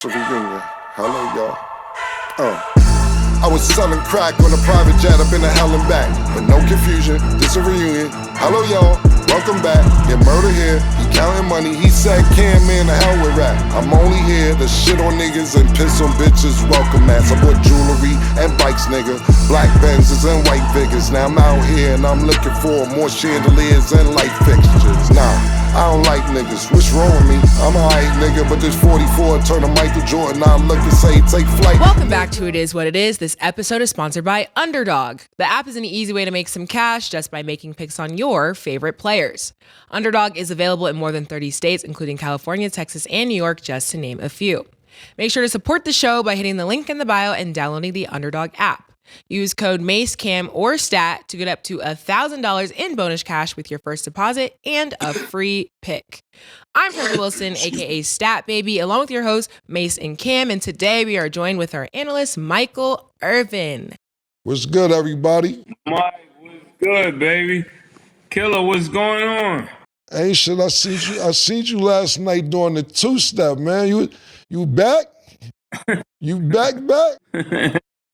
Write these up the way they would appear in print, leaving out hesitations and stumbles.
Reunion. Hello, y'all. I was selling crack on a private jet up in the hell and back. But no confusion, this a reunion. Hello, y'all. Welcome back. Get murder here. He counting money. He said, "Can man, the hell with rap." I'm only here to shit on niggas and piss on bitches. Welcome, ass. I bought jewelry and bikes, nigga. Black Benzes and white Vigors. Now I'm out here and I'm looking for more chandeliers and light fixtures. Nah. I don't like niggas, what's wrong with me? I'm a hype nigga, but this 44 turn to Michael Jordan. I look and say, take flight. Welcome back to It Is What It Is. This episode is sponsored by Underdog. The app is an easy way to make some cash just by making picks on your favorite players. Underdog is available in more than 30 states, including California, Texas, and New York, just to name a few. Make sure to support the show by hitting the link in the bio and downloading the Underdog app. Use code Mase, Cam, or STAT to get up to $1,000 in bonus cash with your first deposit and a free pick. I'm Frankie Wilson, aka Stat Baby, along with your hosts Mase and Cam, and today we are joined with our analyst Michael Irvin. What's good, everybody? Mike, what's good, baby? Killer, what's going on? Hey, shit, I seen you last night doing the two-step, man. You back? You back?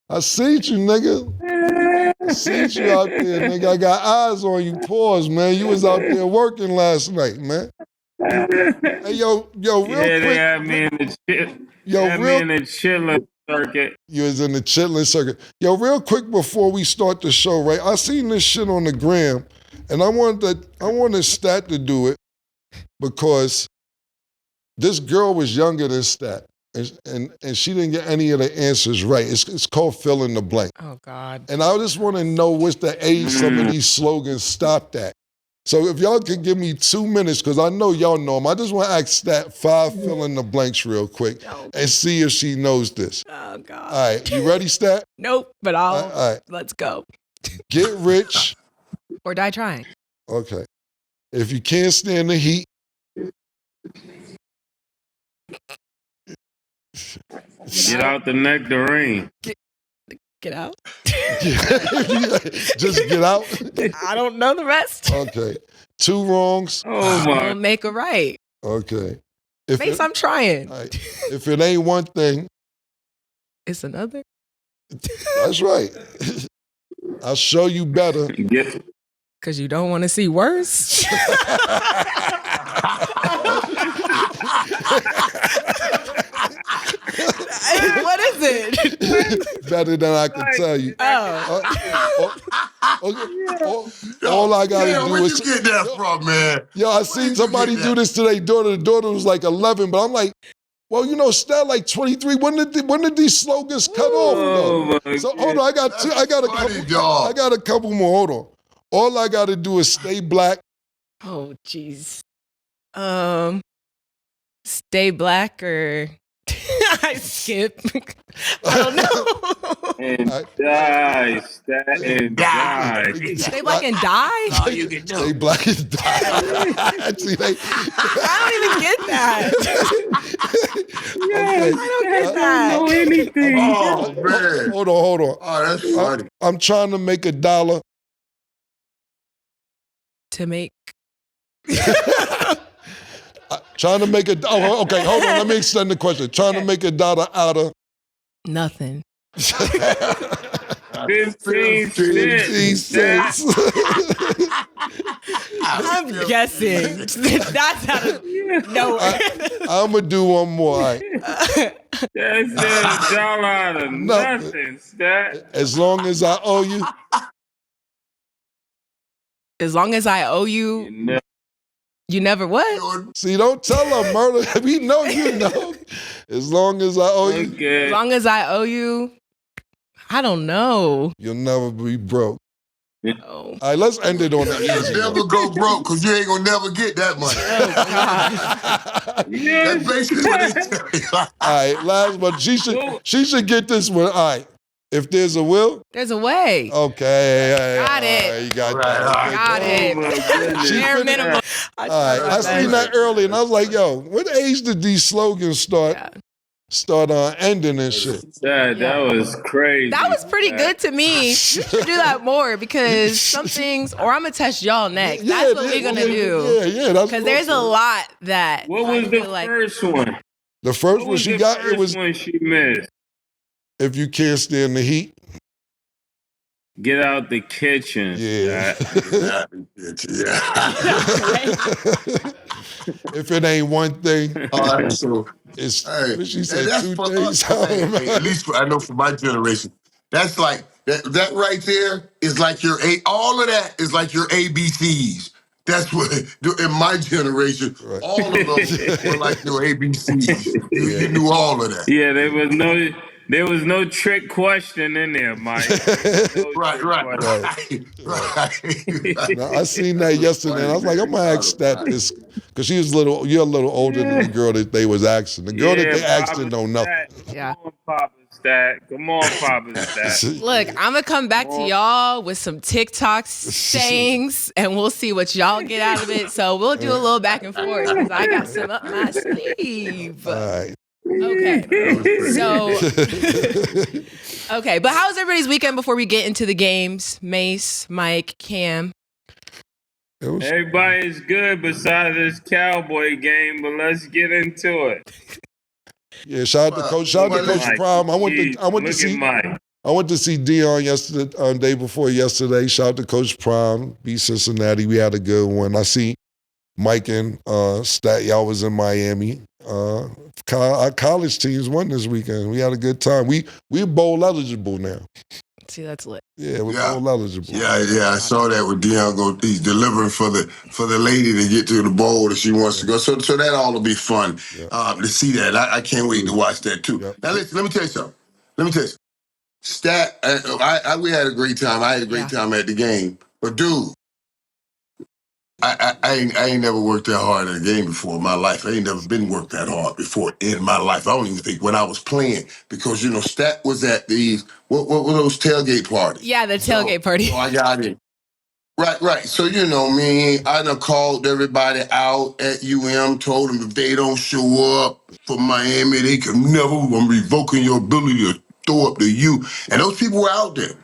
I seen you, nigga. I seen you out there, nigga. I got eyes on you. Pause, man. You was out there working last night, man. Hey, yo, real quick. They had me in the chilling circuit. You was in the chilling circuit. Yo, real quick before we start the show, right? I seen this shit on the gram, and I wanted Stat to do it because this girl was younger than Stat. And she didn't get any of the answers right. It's called fill in the blank. Oh, God. And I just want to know what's the age some of these slogans stopped at. So if y'all could give me 2 minutes, because I know y'all know them, I just want to ask Stat 5 fill in the blanks real quick and see if she knows this. Oh, God. All right, you ready, Stat? Nope, but All right. let's go. Get rich. Or die trying. Okay. If you can't stand the heat. Get out the nectarine. Get out? Just get out? I don't know the rest. Okay. 2 wrongs. Oh, my. Don't make a right. Okay. Mase, I'm trying. Right. If it ain't one thing. It's another. That's right. I'll show you better. Because you don't want to see worse? What is it? Better than I can tell you. All I gotta do where'd is. You get that from, man? Yo, I seen somebody do this to their daughter. The daughter was like 11, but I'm like, well, you know, Stat like 23. When did these slogans cut off? So hold on, I got a couple more. Hold on. All I gotta do is stay black. Oh, jeez. Stay black or I skip. I don't know. And die, Stat, and die. Stay black and die? Oh, you can do. Stay black and die. See, I don't even get that. Okay. I don't get that. I don't know anything. Oh, man. Hold on. Oh, that's funny. I'm trying to make $1. To make. Trying to make okay, hold on. Let me extend the question. Trying to make $1 out of Nothing. 15 cents. I'm guessing. That's out of nowhere. I'm going to do one more. All right. That's $1 out of nothing, Stat. As long as I owe you. As long as I owe you. You never what? See, don't tell her, murder. We know you know. As long as I owe you. Okay. As long as I owe you. I don't know. You'll never be broke. Oh. All right, let's end it on that easy. Never go broke, because you ain't going to never get that money. Oh, God. That's basically what they tell you. All right, last one. She should get this one. All right. If there's a will. There's a way. Okay. Got it. Right, you got that. Got it. Bare minimum. All right, I seen that early, and I was like, yo, what age did these slogans start ending and shit? That was crazy. That was pretty good to me. You should do that more because some things, or I'm going to test y'all next. That's what we're going to do. Yeah. Because there's a lot that What was the like, first one? The first one she got, it was one she missed. If you can't stand the heat, get out the kitchen. Yeah. If it ain't one thing, so it's hey, she said that's 2 for things. us, at least I know for my generation. That's like that right there is like your all of that is like your ABCs. That's what in my generation, right. All of those were like your ABCs. You knew all of that. Yeah, there was no trick question in there, Mike. Right. Now, I seen that yesterday, and I was like, I'm gonna ask that this because you're a little older than the girl that they was asking. The girl that they asking don't know. Yeah. Come on, Papa Stat. Look, I'm gonna come back to y'all with some TikTok sayings, and we'll see what y'all get out of it. So we'll do a little back and forth because I got some up my sleeve. All right. Okay. So, okay. But how was everybody's weekend before we get into the games? Mase, Mike, Cam. Everybody's good besides this Cowboy game, but let's get into it. Yeah, shout out to Coach Prime. I went to see Dion yesterday, day before yesterday. Shout out to Coach Prime, beat Cincinnati. We had a good one. I see Mike and Stat, y'all was in Miami. Our college teams won this weekend. We had a good time. We're bowl eligible now. See, that's lit. Yeah, we're bowl eligible. Yeah. I saw that with Dion. He's delivering for the lady to get to the bowl that she wants to go. So that all will be fun to see that. I can't wait to watch that too. Yep. Now listen, let me tell you something. Stat, we had a great time. I had a great time at the game. But dude, I ain't never worked that hard in a game before in my life. I ain't never been worked that hard before in my life. I don't even think when I was playing because Stat was at these what were those tailgate parties? Yeah, the tailgate party. So I got in. Right. So me, I done called everybody out at told them if they don't show up for Miami, they can never. I'm revoking your ability to throw up the U. And those people were out there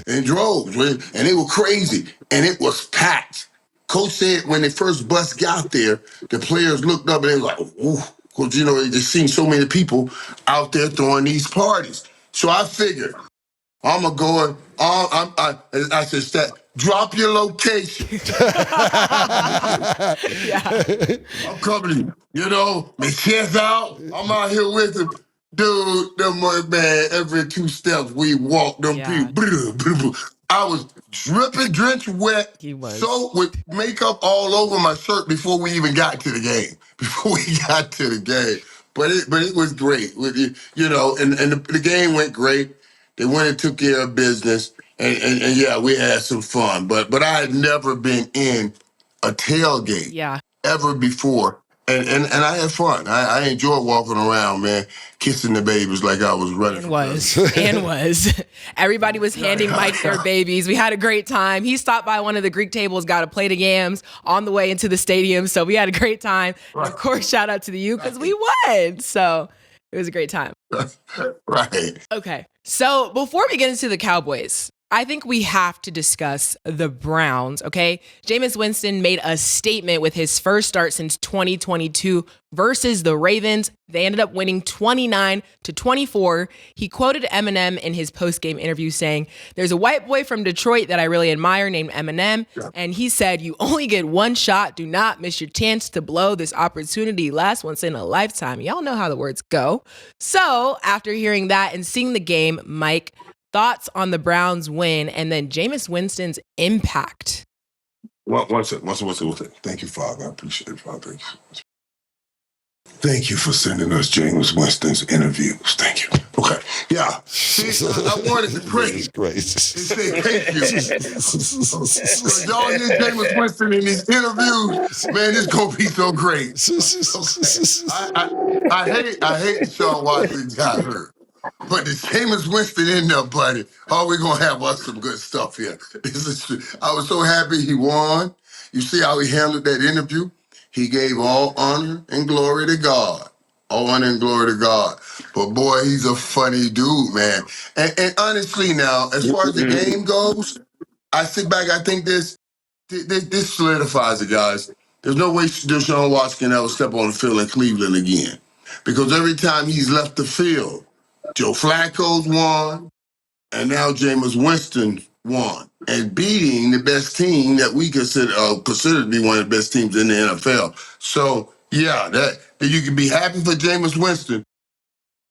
in droves, and they were crazy, and it was packed. Coach said when the first bus got there, the players looked up and they were like, ooh, because, they just seen so many people out there throwing these parties. So I figured, I'm going to go I said, Stat, drop your location. I'm coming, Michelle's out. I'm out here with him. Dude, man, every 2 steps we walked them people. I was dripping, drenched, wet, soaked with makeup all over my shirt before we even got to the game. But it was great, and the game went great. They went and took care of business, and yeah, we had some fun. But I had never been in a tailgate ever before. And I had fun. I enjoyed walking around, man, kissing the babies like I was running. And was. Everybody was handing Mike their babies. We had a great time. He stopped by one of the Greek tables, got a plate of yams on the way into the stadium. So we had a great time. Right. And of course, shout out to the U because we won. So it was a great time. Right. Okay. So before we get into the Cowboys, I think we have to discuss the Browns, okay? Jameis Winston made a statement with his first start since 2022 versus the Ravens. They ended up winning 29-24. He quoted Eminem in his post-game interview saying, "There's a white boy from Detroit that I really admire named Eminem, and he said, you only get one shot. Do not miss your chance to blow. This opportunity lasts once in a lifetime." Y'all know how the words go. So after hearing that and seeing the game, Mike, thoughts on the Browns win and then Jameis Winston's impact? One second. Thank you, Father. I appreciate it, Father. Thank you for sending us Jameis Winston's interviews. Thank you. Okay. Yeah. See, I wanted to pray. It's great. And say thank you. Because y'all hear Jameis Winston in these interviews, man, it's going to be so great. Okay. I hate Sean Watson got hurt. But the Jameis Winston in there, buddy. Oh, we're going to have us some good stuff here. I was so happy he won. You see how he handled that interview? He gave all honor and glory to God. All honor and glory to God. But boy, he's a funny dude, man. And honestly now, as far as the game goes, I sit back, I think this solidifies it, guys. There's no way Deshaun Watson can ever step on the field in Cleveland again. Because every time he's left the field, Joe Flacco's won, and now Jameis Winston won. And beating the best team that we consider to be one of the best teams in the NFL. So, yeah, that you can be happy for Jameis Winston,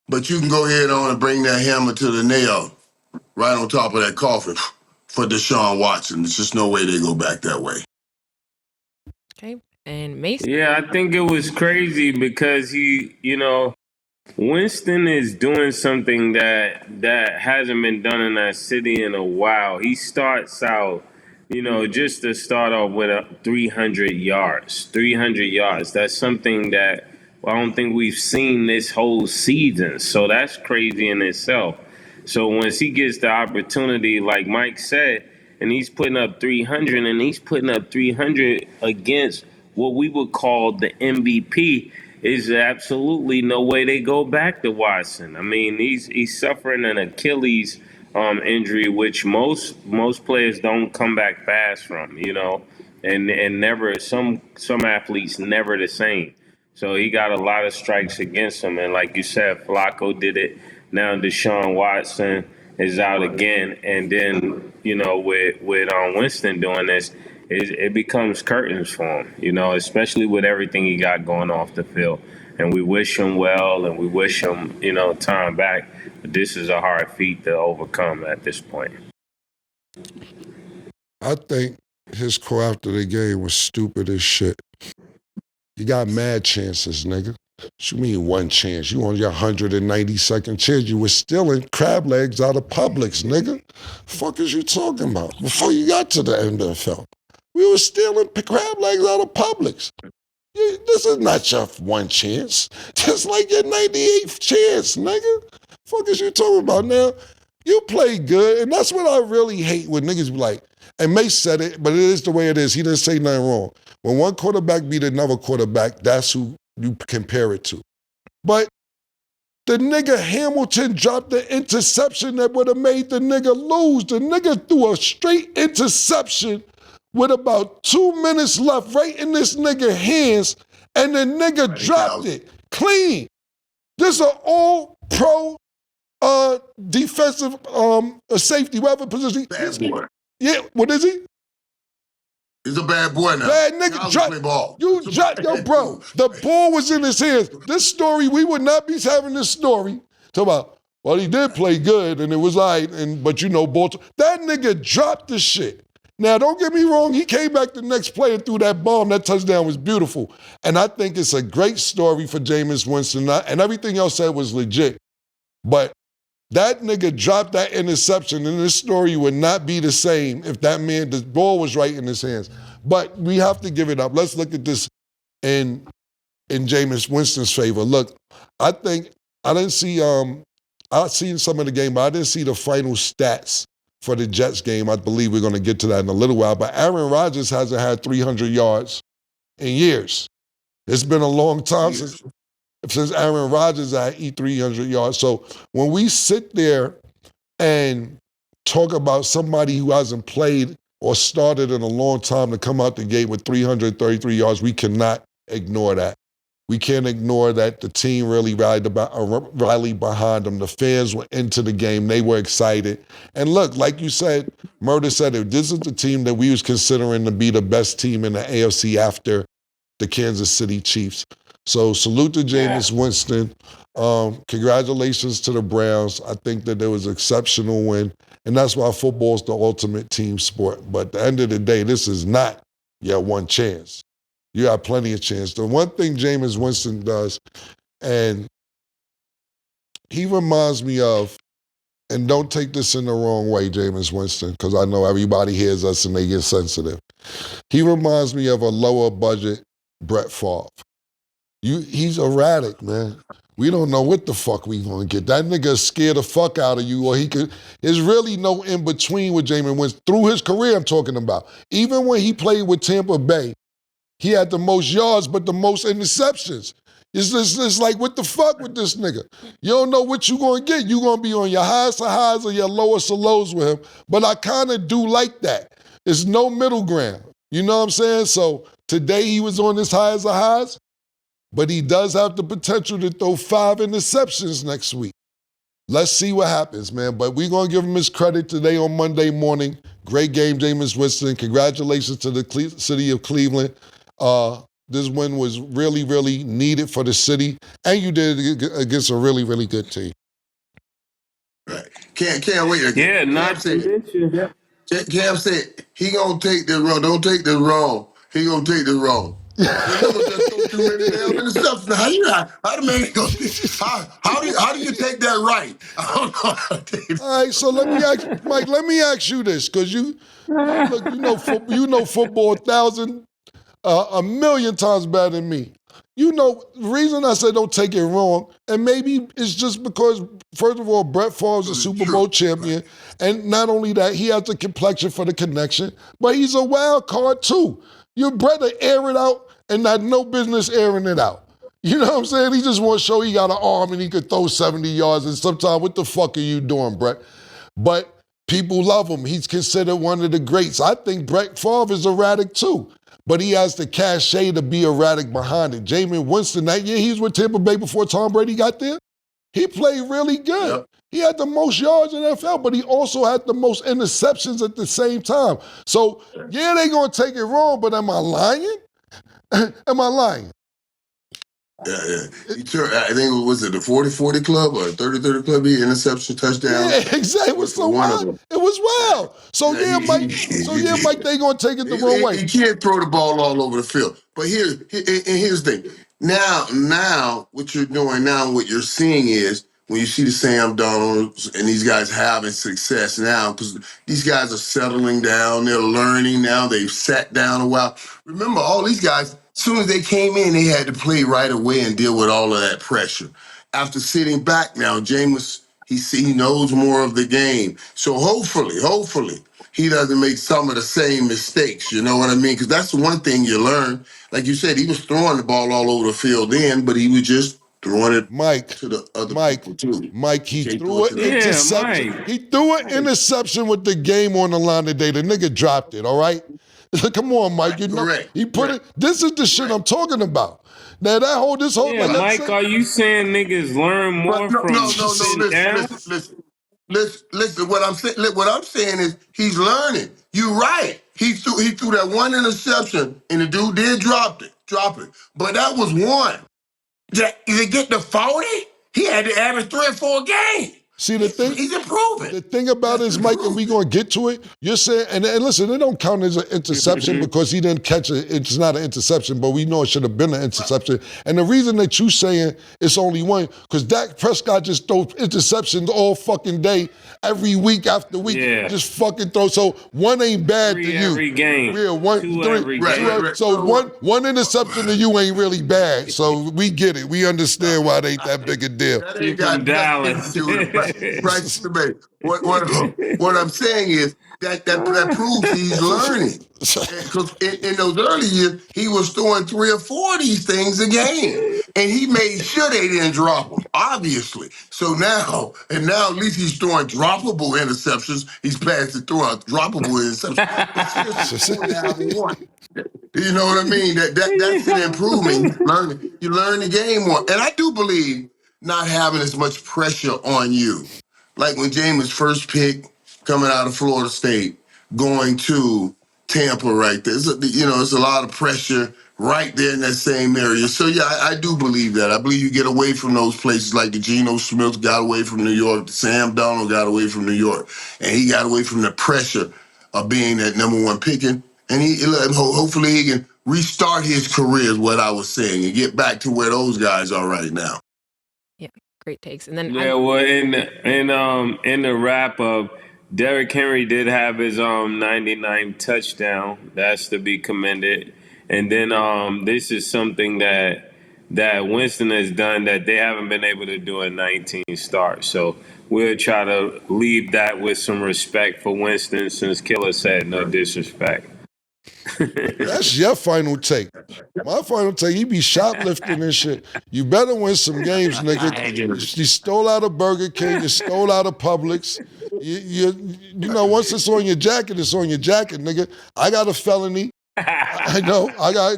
but you can go ahead on and bring that hammer to the nail right on top of that coffin for Deshaun Watson. There's just no way they go back that way. Okay. And Mase? Yeah, I think it was crazy because Winston is doing something that hasn't been done in that city in a while. He starts out, just to start off with 300 yards. 300 yards. That's something that I don't think we've seen this whole season. So that's crazy in itself. So once he gets the opportunity, like Mike said, and he's putting up 300, and he's putting up 300 against what we would call the MVP, is absolutely no way they go back to Watson. I mean, he's suffering an Achilles injury, which most players don't come back fast from, and never some athletes never the same. So he got a lot of strikes against him, and like you said, Flacco did it. Now Deshaun Watson is out again, and then with Winston doing this, it becomes curtains for him, especially with everything he got going off the field. And we wish him well, and we wish him, time back. But this is a hard feat to overcome at this point. I think his call after the game was stupid as shit. You got mad chances, nigga. What you mean one chance? You on your 192nd chance. You was stealing crab legs out of Publix, nigga. Fuck is you talking about? Before you got to the NFL. We were stealing crab legs out of Publix. This is not your one chance. This like your 98th chance, nigga. Fuck is you talking about now? You play good, and that's what I really hate when niggas be like, and Mase said it, but it is the way it is. He didn't say nothing wrong. When one quarterback beat another quarterback, that's who you compare it to. But the nigga Hamilton dropped the interception that would have made the nigga lose. The nigga threw a straight interception with about 2 minutes left right in this nigga hands, and the nigga dropped it clean. This is an all-pro defensive safety, whatever position. Bad boy. Yeah, what is he? He's a bad boy now. Bad nigga, play ball. You dropped, yo, bro. The ball was in his hands. This story, we would not be having this story. Talk about, well, he did play good, and it was like, but Baltimore. That nigga dropped the shit. Now, don't get me wrong, he came back the next play and threw that bomb. That touchdown was beautiful. And I think it's a great story for Jameis Winston, and everything else said was legit. But that nigga dropped that interception, and this story would not be the same if the ball was right in his hands. But we have to give it up. Let's look at this in Jameis Winston's favor. Look, I think I didn't see I've seen some of the game, but I didn't see the final stats for the Jets game. I believe we're going to get to that in a little while. But Aaron Rodgers hasn't had 300 yards in years. It's been a long time since Aaron Rodgers had 300 yards. So when we sit there and talk about somebody who hasn't played or started in a long time to come out the gate with 333 yards, we cannot ignore that. We can't ignore that the team really rallied behind them. The fans were into the game. They were excited. And look, like you said, Murder said it, this is the team that we was considering to be the best team in the AFC after the Kansas City Chiefs. So salute to Jameis Winston. Congratulations to the Browns. I think that there was an exceptional win. And that's why football's the ultimate team sport. But at the end of the day, this is not your one chance. You have plenty of chance. The one thing Jameis Winston does, and he reminds me of, and don't take this in the wrong way, Jameis Winston, because I know everybody hears us and they get sensitive. He reminds me of a lower budget Brett Favre. He's erratic, man. We don't know what the fuck we gonna get. That nigga scare the fuck out of you, or there's really no in-between with Jameis Winston. Through his career, I'm talking about. Even when he played with Tampa Bay, he had the most yards, but the most interceptions. It's like, what the fuck with this nigga? You don't know what you gonna get. You gonna be on your highest of highs or your lowest of lows with him. But I kind of do like that. There's no middle ground. You know what I'm saying? So today he was on his highest of highs. but he does have the potential to throw 5 interceptions next week. Let's see what happens, man. But we're going to give him his credit today on Monday morning. Great game, Jameis Winston. Congratulations to the city of Cleveland. This win was really, really needed for the city, and you did it against a really, really good team. Right. Can't wait. Yeah, not to mention. Cam said he gonna take this wrong. Don't take this wrong. He gonna take this wrong. Remember, just throw too many damn interceptions. How the man gonna how do you take that right? I don't know how to take it. All right, so let me ask Mike. Let me ask you this, because you know football a million times better than me. You know, the reason I say don't take it wrong, and maybe it's just because, first of all, Brett Favre's a Super Bowl champion, and not only that, he has the complexion for the connection, but he's a wild card too. Your brother air it out and had no business airing it out. You know what I'm saying? He just wants to show he got an arm and he could throw 70 yards, and sometimes, what the fuck are you doing, Brett? But people love him. He's considered one of the greats. I think Brett Favre is erratic too. But he has the cachet to be erratic behind it. Jameis Winston, that year he was with Tampa Bay before Tom Brady got there, he played really good. Yep. He had the most yards in the NFL, but he also had the most interceptions at the same time. So, yeah, they going to take it wrong, but am I lying? Am I lying? Yeah. He turned, I think, was it the 40-40 club or 30-30 club? He interception, touchdown. Yeah, exactly. It was so wild. It was wild. So, Mike, they going to take it the wrong way. He can't throw the ball all over the field. But here's the thing. Now, what you're doing now, what you're seeing is, when you see the Sam Darnolds and these guys having success now, because these guys are settling down, they're learning now, they've sat down a while. Remember, all these guys, as soon as they came in, they had to play right away and deal with all of that pressure. After sitting back now, Jameis, he knows more of the game. So hopefully, he doesn't make some of the same mistakes, you know what I mean? Because that's the one thing you learn. Like you said, he was throwing the ball all over the field then, but he was just throwing it to the other people too. Mike, he threw an interception. He threw an interception with the game on the line today. The nigga dropped it, all right? Come on, Mike. You know, correct. He put it. This is the shit I'm talking about. Now this whole. Yeah, Mike, are you saying niggas learn more from Listen. What I'm saying is he's learning. You're right. He threw that one interception, and the dude did drop it. But that was one. To get to 40, he had to average 3 or 4 games. See, the thing, he's improving. The thing about it is, Mike, and we're going to get to it, you're saying, and listen, it don't count as an interception because he didn't catch it. It's not an interception, but we know it should have been an interception. And the reason that you saying it's only one, because Dak Prescott just throws interceptions all fucking day, every week after week, just fucking throw. So one ain't bad to you. Every game. Yeah, Every game. Right. So one interception to you ain't really bad. So we get it. We understand why they ain't that big a deal. That ain't got Dallas. Price to make. What I'm saying is that proves he's learning. Because in those early years, he was throwing 3 or 4 of these things a game, and he made sure they didn't drop them. Obviously, so now at least he's throwing droppable interceptions. He's past to throw a droppable interception. You know what I mean? That's an improvement. You learn the game more, and I do believe not having as much pressure on you. Like when Jameis first pick coming out of Florida State, going to Tampa right there. It's a lot of pressure right there in that same area. So, yeah, I do believe that. I believe you get away from those places like the Geno Smith got away from New York, the Sam Darnold got away from New York, and he got away from the pressure of being that number 1 picking. And hopefully he can restart his career is what I was saying and get back to where those guys are right now. Great takes. And then in the wrap up, Derrick Henry did have his 99th touchdown. That's to be commended. And then this is something that Winston has done that they haven't been able to do in 19 starts. So we'll try to leave that with some respect for Winston, since Killer said no disrespect. That's your final take. My final take, he be shoplifting and shit. You better win some games, nigga. You stole out of Burger King, you stole out of Publix. You know, once it's on your jacket, it's on your jacket, nigga. I got a felony. I know. I got,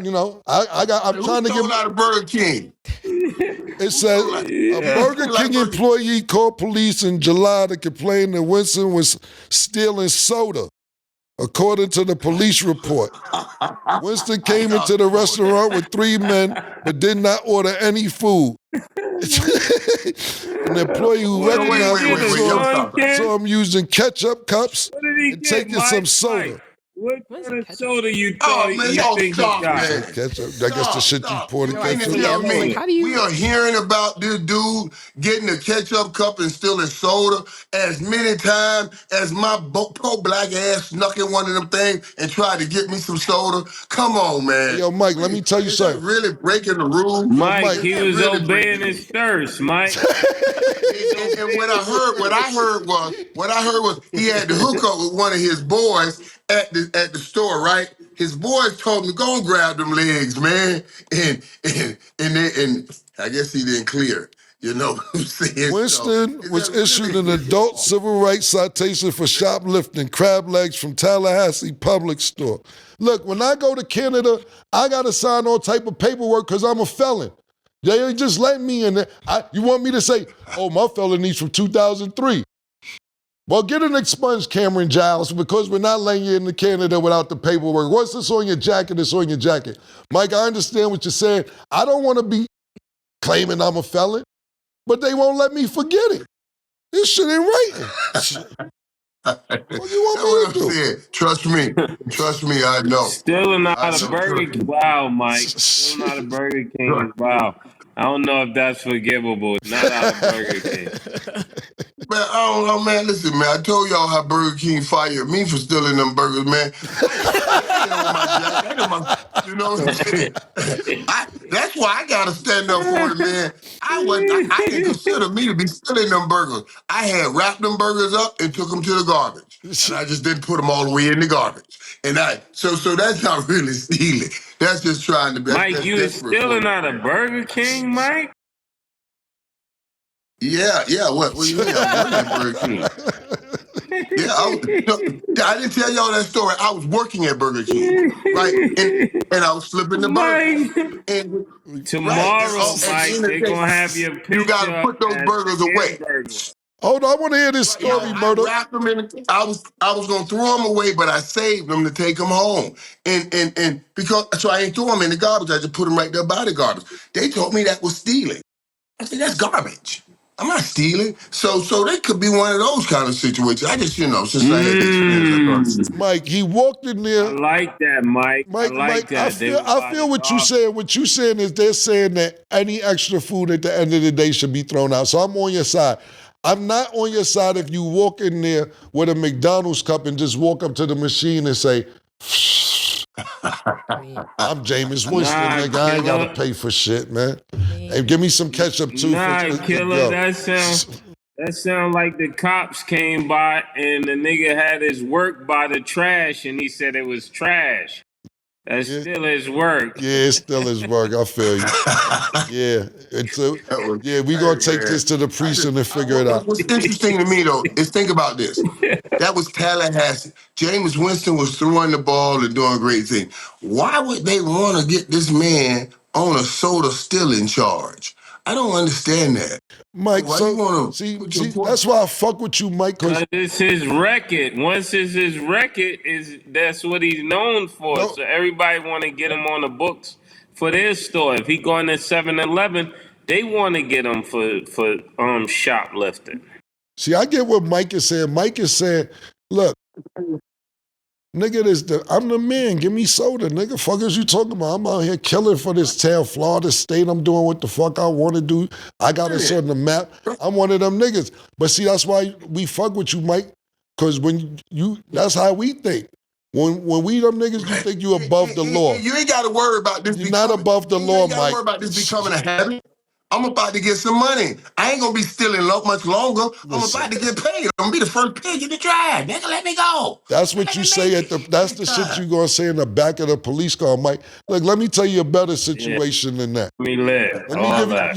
I'm trying to Who get. out of Burger King? It says a Yeah. Burger King employee called police in July to complain that Winston was stealing soda, according to the police report. Winston came into the restaurant with 3 men, but did not order any food. An employee who What did he recognized get, Winston a Slogan? saw him using ketchup cups What did he and get, taking Mike? some soda. Mike, what What is kind it, of ketchup? soda you Oh, thought man, you y'all think he stop, got? man. Ketchup. I guess the shit you pour the No, I ketchup. see it. I'm Me, like, how do you? we are hearing about this dude getting a ketchup cup and stealing soda as many times as my pro-black ass snuck in one of them things and tried to get me some soda. Come on, man. Yo, Mike, let me tell you Is that something. really breaking the rules? Mike, Mike. he Is that was really obeying breaking his thirst, Mike. and what I heard was he had to hook up with one of his boys at the store, right? His boys told him, go and grab them legs, man. And I guess he didn't clear. You know what I'm saying? Winston So, was is that issued really- an adult civil rights citation for shoplifting crab legs from Tallahassee public store. Look, when I go to Canada, I got to sign all type of paperwork because I'm a felon. They ain't just let me in there. You want me to say, oh, my felony's from 2003. Well, get an expunged, Cameron Giles, because we're not letting you into Canada without the paperwork. Once it's on your jacket, it's on your jacket. Mike, I understand what you're saying. I don't want to be claiming I'm a felon, but they won't let me forget it. This shit ain't right. What you want me to do? saying. Trust me, I know. Stealing out I of know. Burger King. Wow, Mike. Stealing out of Burger King is wow. I don't know if that's forgivable. Not out of Burger King. Man, I don't know, man. Listen, man, I told y'all how Burger King fired me for stealing them burgers, man. You know what I'm saying? That's why I gotta stand up for it, man. I didn't consider me to be stealing them burgers. I had wrapped them burgers up and took them to the garbage. And I just didn't put them all the way in the garbage. So that's not really stealing. That's just trying to be. Mike, you was stealing out of Burger King, Mike? Yeah. What do you mean? I was working at Burger King. Yeah, I didn't tell y'all that story. I was working at Burger King, right? And I was flipping the burgers. Mike. And Tomorrow, right, Mike, they're gonna have your picture. you gotta put those as burgers away. Hamburger. Hold on, I want to hear this story, Murder. I wrapped them in. I was gonna throw them away, but I saved them to take them home. And because so I ain't throw them in the garbage. I just put them right there by the garbage. They told me that was stealing. I said that's garbage. I'm not stealing. So they could be one of those kind of situations. I just since I had experience. Mike, he walked in there. I like that, Mike. Mike, I like that. I feel what you're saying. What you're saying is they're saying that any extra food at the end of the day should be thrown out. So I'm on your side. I'm not on your side if you walk in there with a McDonald's cup and just walk up to the machine and say, I'm Jameis Winston, nigga. I ain't got to pay for shit, man. Hey, give me some ketchup, too. Killer, that sound like the cops came by and the nigga had his work by the trash and he said it was trash. That's still his work. Yeah, it's still his work. I feel you. Yeah, we gonna take this to the precinct and figure it out. What's interesting to me though is think about this. That was Tallahassee. Jameis Winston was throwing the ball and doing great things. Why would they want to get this man on a soda stealing charge? I don't understand that. Mike, Why so you wanna see, put your point- that's why I fuck with you, Mike, because It's his record. Once it's his record, that's what he's known for. No. So everybody want to get him on the books for their store. If he going to 7-Eleven, they want to get him for shoplifting. see, I get what Mike is saying. Mike is saying, look, nigga, I'm the man. Give me soda, nigga. Fuck is you talking about? I'm out here killing for this town, Florida State. I'm doing what the fuck I want to do. I got us on the map. I'm one of them niggas. But see, that's why we fuck with you, Mike. Because that's how we think. When we them niggas, you think you above the law. You ain't got to worry about this. You're not above the law, You ain't got to Mike. worry about this becoming a habit. I'm about to get some money. I ain't gonna be stealing much longer. Listen. I'm about to get paid. I'm gonna be the first pig in the drive. Nigga, let me go. That's what you say that's the shit you gonna say in the back of the police car, Mike. Look, let me tell you a better situation than that. Let me live.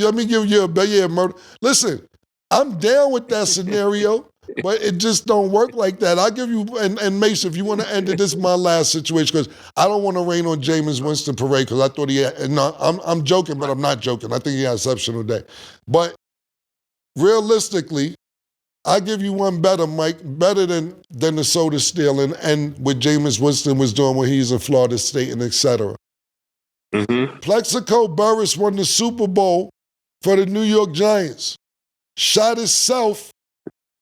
Let me give you a better murder. Listen, I'm down with that scenario, But it just don't work like that. I'll give you, and Mase, if you want to end it, this is my last situation, because I don't want to rain on Jameis Winston parade, because I thought he had, and no, I'm joking, but I'm not joking. I think he had an exceptional day. But realistically, I give you one better, Mike, better than the soda stealing and what Jameis Winston was doing when he was in Florida State and et cetera. Mm-hmm. Plexico Burress won the Super Bowl for the New York Giants, shot himself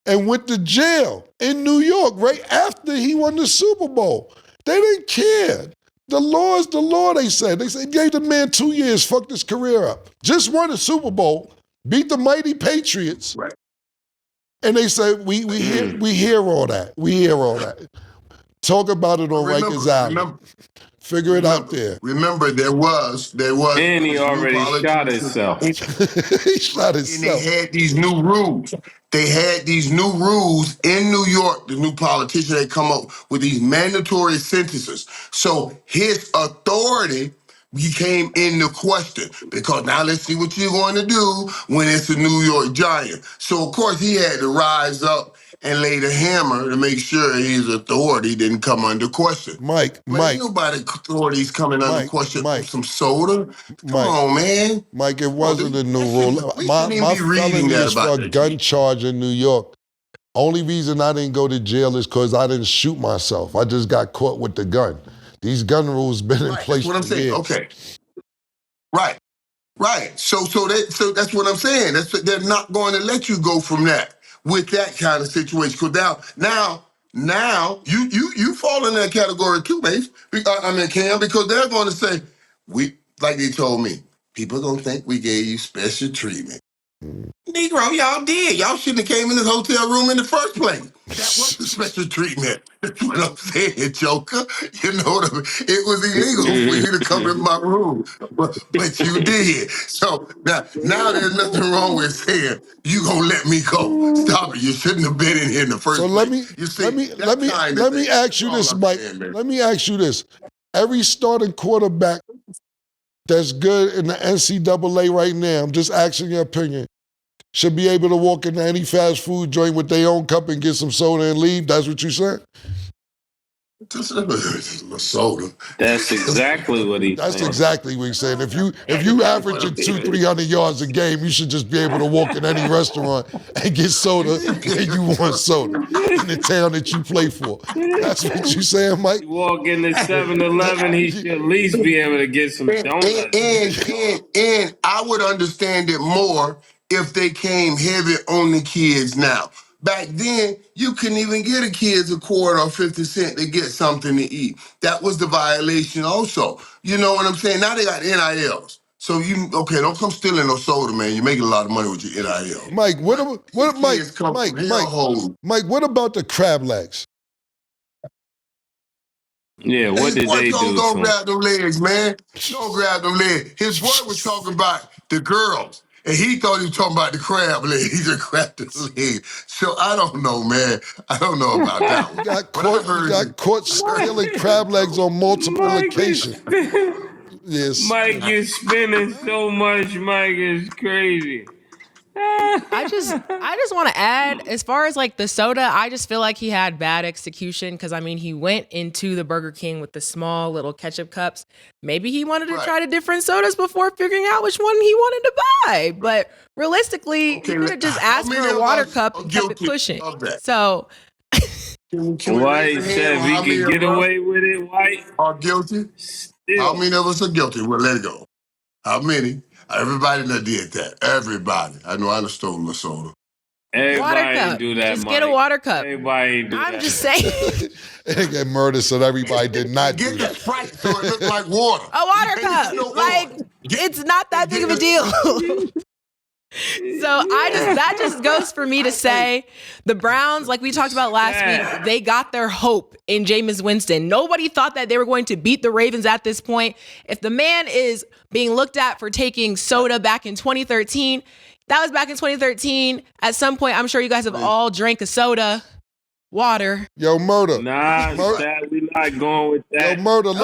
and went to jail in New York right after he won the Super Bowl. They didn't care. The law is the law, they said. They said, gave the man 2 years, fucked his career up. Just won a Super Bowl, beat the mighty Patriots. Right. And they said, we hear all that. We hear all that. Talk about it on Rikers Island. Figure it out there. Remember, there was. And he already shot himself. He shot himself. And they had these new rules. They had these new rules in New York, the new politician, they come up with these mandatory sentences. So his authority became into question, because now let's see what you're going to do when it's a New York Giant. So, of course, he had to rise up and lay the hammer to make sure his authority didn't come under question. Mike, Ain't nobody authorities coming under question for some soda. Come on, man. Mike, it wasn't a new rule. My felony is for a gun charge in New York. Only reason I didn't go to jail is because I didn't shoot myself. I just got caught with the gun. These gun rules been in place for years. Okay. Right. So that's what I'm saying. They're not going to let you go from that with that kind of situation. Because now you fall in that category too, Mase. Cam, because they're going to say, like they told me, people are going to think we gave you special treatment. Negro, y'all did. Y'all shouldn't have came in this hotel room in the first place. That was the special treatment. That's what I'm saying, Joker. You know what I mean? It was illegal for you to come in my room, but you did. So now there's nothing wrong with saying, you gonna let me go. Stop it. You shouldn't have been in here in the first place. Let me ask you this, Mike. Let me ask you this. Every starting quarterback that's good in the NCAA right now, I'm just asking your opinion, should be able to walk into any fast food joint with their own cup and get some soda and leave? That's what you said? Just a soda. That's exactly what he said. That's exactly what he's saying. If you averaging 200-300 yards a game, you should just be able to walk in any restaurant and get soda and you want soda in the town that you play for. That's what you saying, Mike? You walk into 7-Eleven, he should at least be able to get some donuts. And I would understand it more if they came heavy on the kids now. Back then, you couldn't even get a kids a quarter or 50 cents to get something to eat. That was the violation also. You know what I'm saying? Now they got NILs. So don't come stealing no soda, man. You're making a lot of money with your NIL. Mike, what about the crab legs? Yeah, what did they do? Don't grab them legs, man. Don't grab them legs. His boy was talking about the girls. And he thought he was talking about the crab leg. He just grabbed the leg. So I don't know, man. I don't know about that one. You got caught stealing crab legs on multiple occasions. Yes. Mike, you're spinning so much, Mike. It's crazy. I just want to add, as far as like the soda, I just feel like he had bad execution, because he went into the Burger King with the small little ketchup cups. Maybe he wanted to try the different sodas before figuring out which one he wanted to buy. But realistically, he could have just asked for a water cup and kept it pushing. So White said we can get away with it, White. Are guilty? Still. How many of us are guilty? Well, let it go. How many? Everybody that did that. Everybody. I know I done stolen a soda. Everybody water cup. Do that, just Mike. Get a water cup. Everybody do I'm that. just saying. They get murdered, so everybody did not do Get the that. Sprite so it looks like water. A water cup. It's not that big of a deal. So that just goes for me to say the Browns, like we talked about last week, they got their hope in Jameis Winston. Nobody thought that they were going to beat the Ravens at this point. If the man is being looked at for taking soda back in 2013, that was back in 2013. At some point, I'm sure you guys have all drank a soda, water. Yo, Murder. Nah, we're not going with that. Yo, Murder.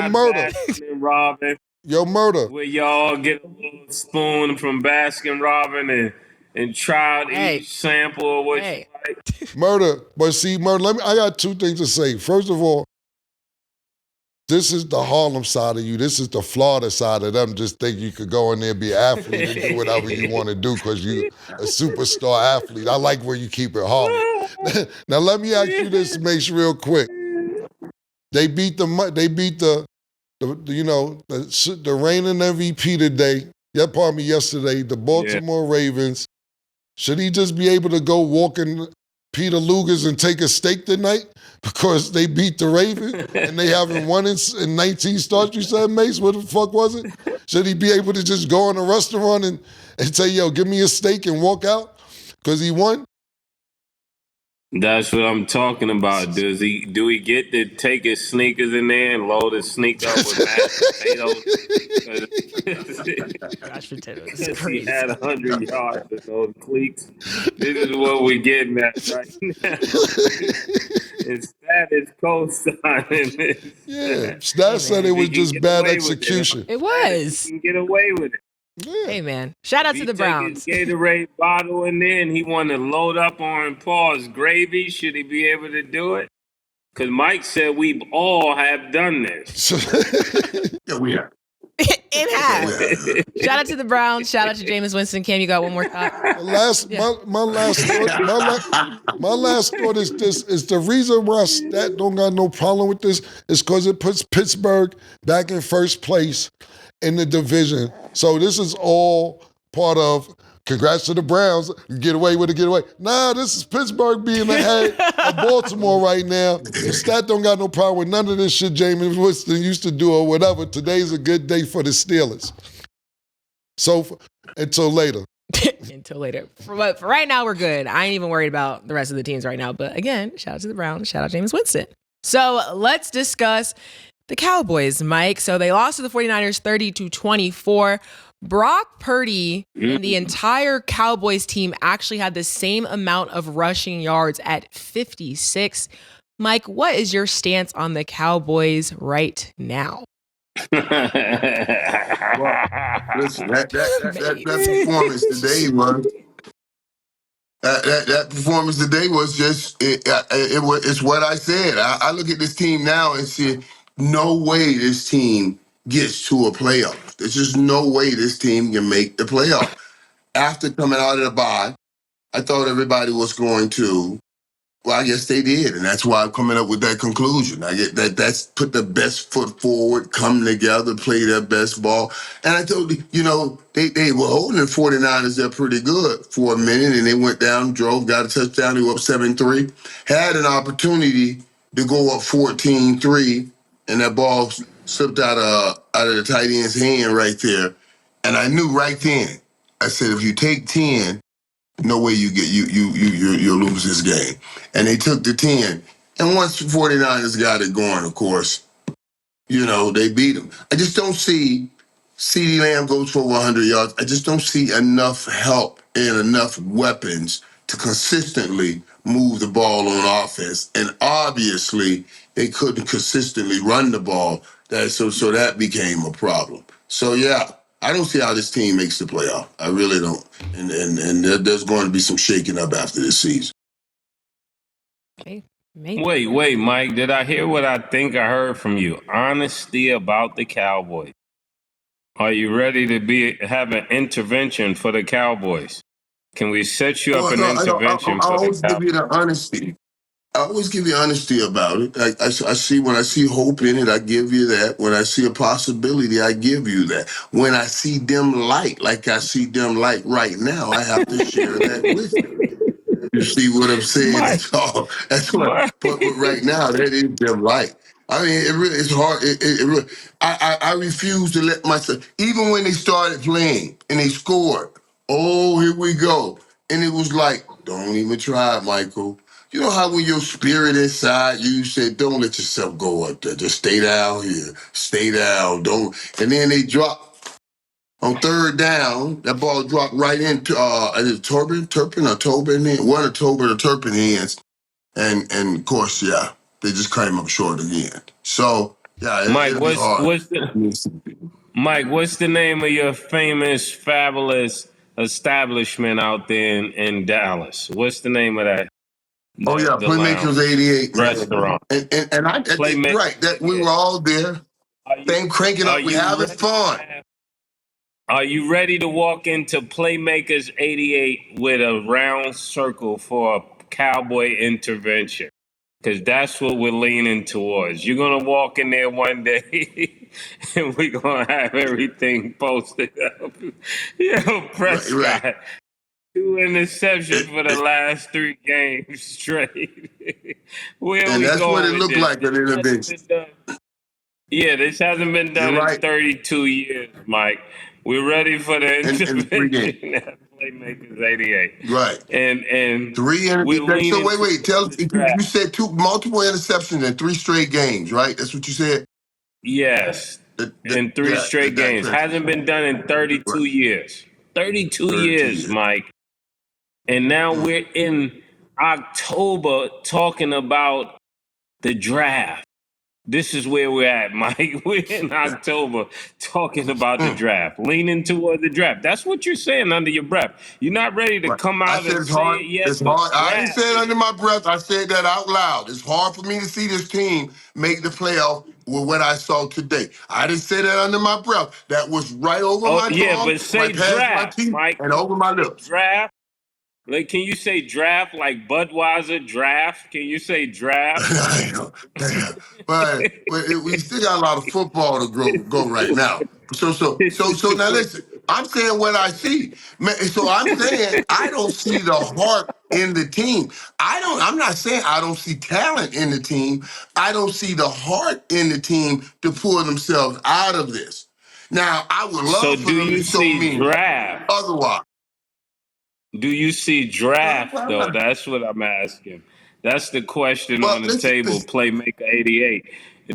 Murder. Yo, Murder. Where y'all get a little spoon from Baskin Robbins and and tried each sample of what you like. Murder. But see, Murder, I got two things to say. First of all, this is the Harlem side of you. This is the Florida side of them. Just think you could go in there, be an athlete, and do whatever you want to do because you a superstar athlete. I like where you keep it Harlem. Now let me ask you this, Mase, real quick. They beat the reigning MVP today. Yeah, pardon me, yesterday. The Baltimore Ravens. Should he just be able to go walk in Peter Luger's and take a steak tonight because they beat the Ravens and they haven't won in 19 starts? You said, Mase, what the fuck was it? Should he be able to just go in a restaurant and say, yo, give me a steak and walk out because he won? That's what I'm talking about. Do he get to take his sneakers in there and load his sneaker up with mashed potatoes? Mashed potatoes. He had 100 yards with those cleats. This is what we're getting at right now. And Stat is co-signing. Yeah, Stat said it was just bad execution. It was. He can get away with it. Yeah. Hey, man. Shout out to the Browns. His Gatorade bottle in there and he want to load up on Paul's gravy. Should he be able to do it? Because Mike said we all have done this. Yeah, we have. In half. Shout out to the Browns. Shout out to Jameis Winston. Cam, you got one more thought? My last thought is this: is the reason why Stat don't got no problem with this is because it puts Pittsburgh back in first place in the division. So this is all part of congrats to the Browns. Get away with it. Nah, this is Pittsburgh being ahead of Baltimore right now. The Stat don't got no problem with none of this shit Jameis Winston used to do or whatever. Today's a good day for the Steelers. So until later. Until later. For right now, we're good. I ain't even worried about the rest of the teams right now. But again, shout out to the Browns. Shout out Jameis Winston. So let's discuss the Cowboys, Mike. So they lost to the 49ers 30-24. Brock Purdy and the entire Cowboys team actually had the same amount of rushing yards at 56. Mike, what is your stance on the Cowboys right now? Well, listen, that performance today was that performance today was just it's what I said. I look at this team now and see no way this team gets to a playoff. There's just no way this team can make the playoff. After coming out of the bye, I thought everybody was going to. Well, I guess they did, and that's why I'm coming up with that conclusion. I get that's put the best foot forward, come together, play their best ball. And I told you, they were holding the 49ers there pretty good for a minute, and they went down, drove, got a touchdown, they were up 7-3. Had an opportunity to go up 14-3, and that ball slipped out of the tight end's hand right there. And I knew right then, I said, if you take 10, no way you'll lose this game. And they took the 10. And once the 49ers got it going, of course, they beat them. I just don't see CeeDee Lamb goes for 100 yards. I just don't see enough help and enough weapons to consistently move the ball on offense. And obviously, they couldn't consistently run the ball. So that became a problem. So, yeah. I don't see how this team makes the playoff. I really don't. And there's going to be some shaking up after this season. Okay. Maybe. Wait, Mike. Did I hear what I think I heard from you? Honesty about the Cowboys. Are you ready to have an intervention for the Cowboys? Can we set you up an intervention for the Cowboys? I always give you the honesty. I always give you honesty about it. I see when I see hope in it, I give you that. When I see a possibility, I give you that. When I see dim light, like I see dim light right now, I have to share that with you. You see what I'm saying? That's what. But right now, that is dim light. I mean, it's hard. I refuse to let myself. Even when they started playing and they scored, oh, here we go, and it was like, don't even try it, Michael. You know how when your spirit inside you said, don't let yourself go up there. Just stay down here. Stay down. Don't. And then they drop on third down. That ball dropped right into Turpin one of Turpin hands. And of course, yeah, they just came up short again. So yeah, Mike, what's the name of your famous, fabulous establishment out there in Dallas. What's the name of that? Oh yeah, The Playmakers lounge 88 restaurant. and I think Playmakers right that we 88. were all there, same cranking Are up, we you having ready? fun. Are you ready to walk into Playmakers 88 with a round circle for a cowboy intervention? Because that's what we're leaning towards. You're going to walk in there one day and we're going to have everything posted up. Yo, Prescott, Right. 2 interceptions for the last 3 games straight. Where are And we that's what going it with looked this? like an intervention. This hasn't been You're done in right. 32 years, Mike. We're ready for the And 3 games. intervention at Playmakers 88. Right. And 3 we're interceptions. So leaning wait, tell towards us, the you draft. said multiple interceptions in 3 straight games, right? That's what you said? Yes, in 3 straight games. That's Hasn't been done in 32 right. years. 32 32 years, years. Mike. And now we're in October talking about the draft. This is where we're at, Mike. We're in October talking about the draft, leaning toward the draft. That's what you're saying under your breath. You're not ready to Right. come I out said and it's say hard. it yet, It's but hard. I didn't draft say it is. under my breath. I said that out loud. It's hard for me to see this team make the playoff with what I saw today. I didn't say that under my breath. That was right over Oh, my yeah, tongue, but say right past my draft, teeth, Mike. and over my Say lips. draft. Like, can you say draft like Budweiser draft? Can you say draft? but we still got a lot of football to go right now. So now listen. I'm saying what I see. So I'm saying I don't see the heart in the team. I'm not saying I don't see talent in the team. I don't see the heart in the team to pull themselves out of this. Now I would So love for do them to you show see me draft? otherwise. Do you see draft though? Well, That's what I'm asking. That's the question on the listen, table. Playmaker 88.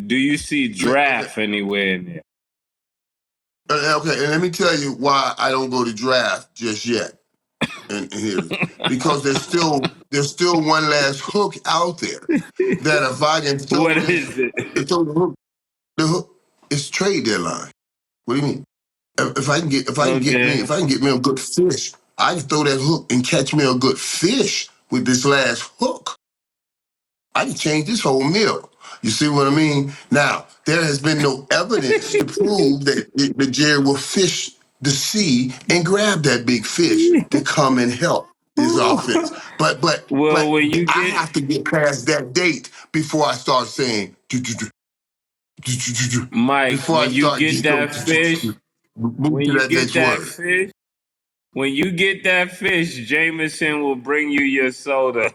Do you see okay. draft anywhere in there? Okay, and let me tell you why I don't go to draft just yet. And here's because there's still one last hook out there that if I can throw What this, is it? throw the hook is trade deadline. What do you mean? If I can Okay. get me a good fish, I can throw that hook and catch me a good fish with this last hook. I can change this whole meal. You see what I mean? Now, there has been no evidence to prove that Jerry will fish the sea and grab that big fish to come and help his offense. But Well, when you I get have to get past that date before I start saying Mike, before I when you start get that fish, move when to you that get next that word. fish, when you get that fish, Jameson will bring you your soda.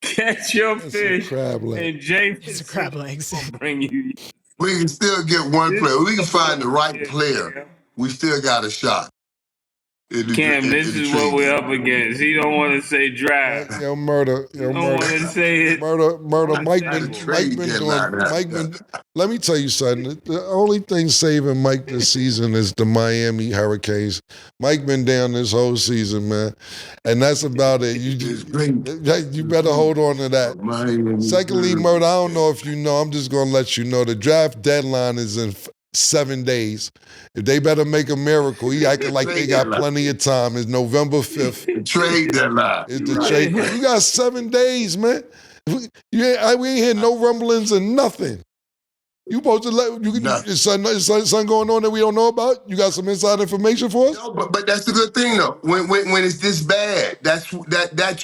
Catch your That's a fish, crab leg. and It's a Jameson crab legs. will bring you. We can still get one This player. is We can what we're find the up right against, player. Cam. We still got a shot in Cam, this the is what trade we're deadline. up against. He don't want to say draft. Murder, He don't want to say it murder. on the Mike The been, table. Mike trade been deadline. doing, Mike been. Let me tell you something. The only thing saving Mike this season is the Miami Hurricanes. Mike been down this whole season, man, and that's about it. It's great. You better hold on to that. Secondly, Murder, I don't know if you know. I'm just gonna let you know the draft deadline is in 7 days. If they better make a miracle, he acting like they got plenty of time. It's November 5th. Trade deadline. It's the trade. You got 7 days, man. We ain't hear no rumblings and nothing. You supposed to let is something going on that we don't know about? You got some inside information for us? No, but that's the good thing though. When it's this bad, that's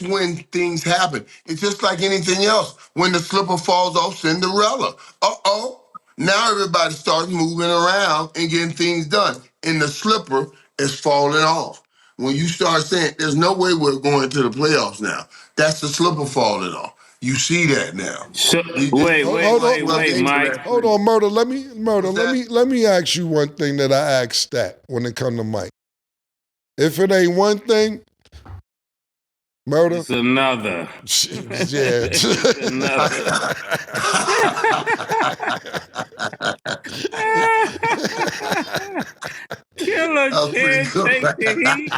when things happen. It's just like anything else. When the slipper falls off Cinderella. Uh-oh. Now everybody starts moving around and getting things done. And the slipper is falling off. When you start saying there's no way we're going to the playoffs now, that's the slipper falling off. You see that now. So, Wait, Mike. Hold on, Murder. Let that? me ask you one thing that I asked Stat when it come to Mike. If it ain't one thing, Murder. It's another. Yeah. It's another. Killer can't take the heat.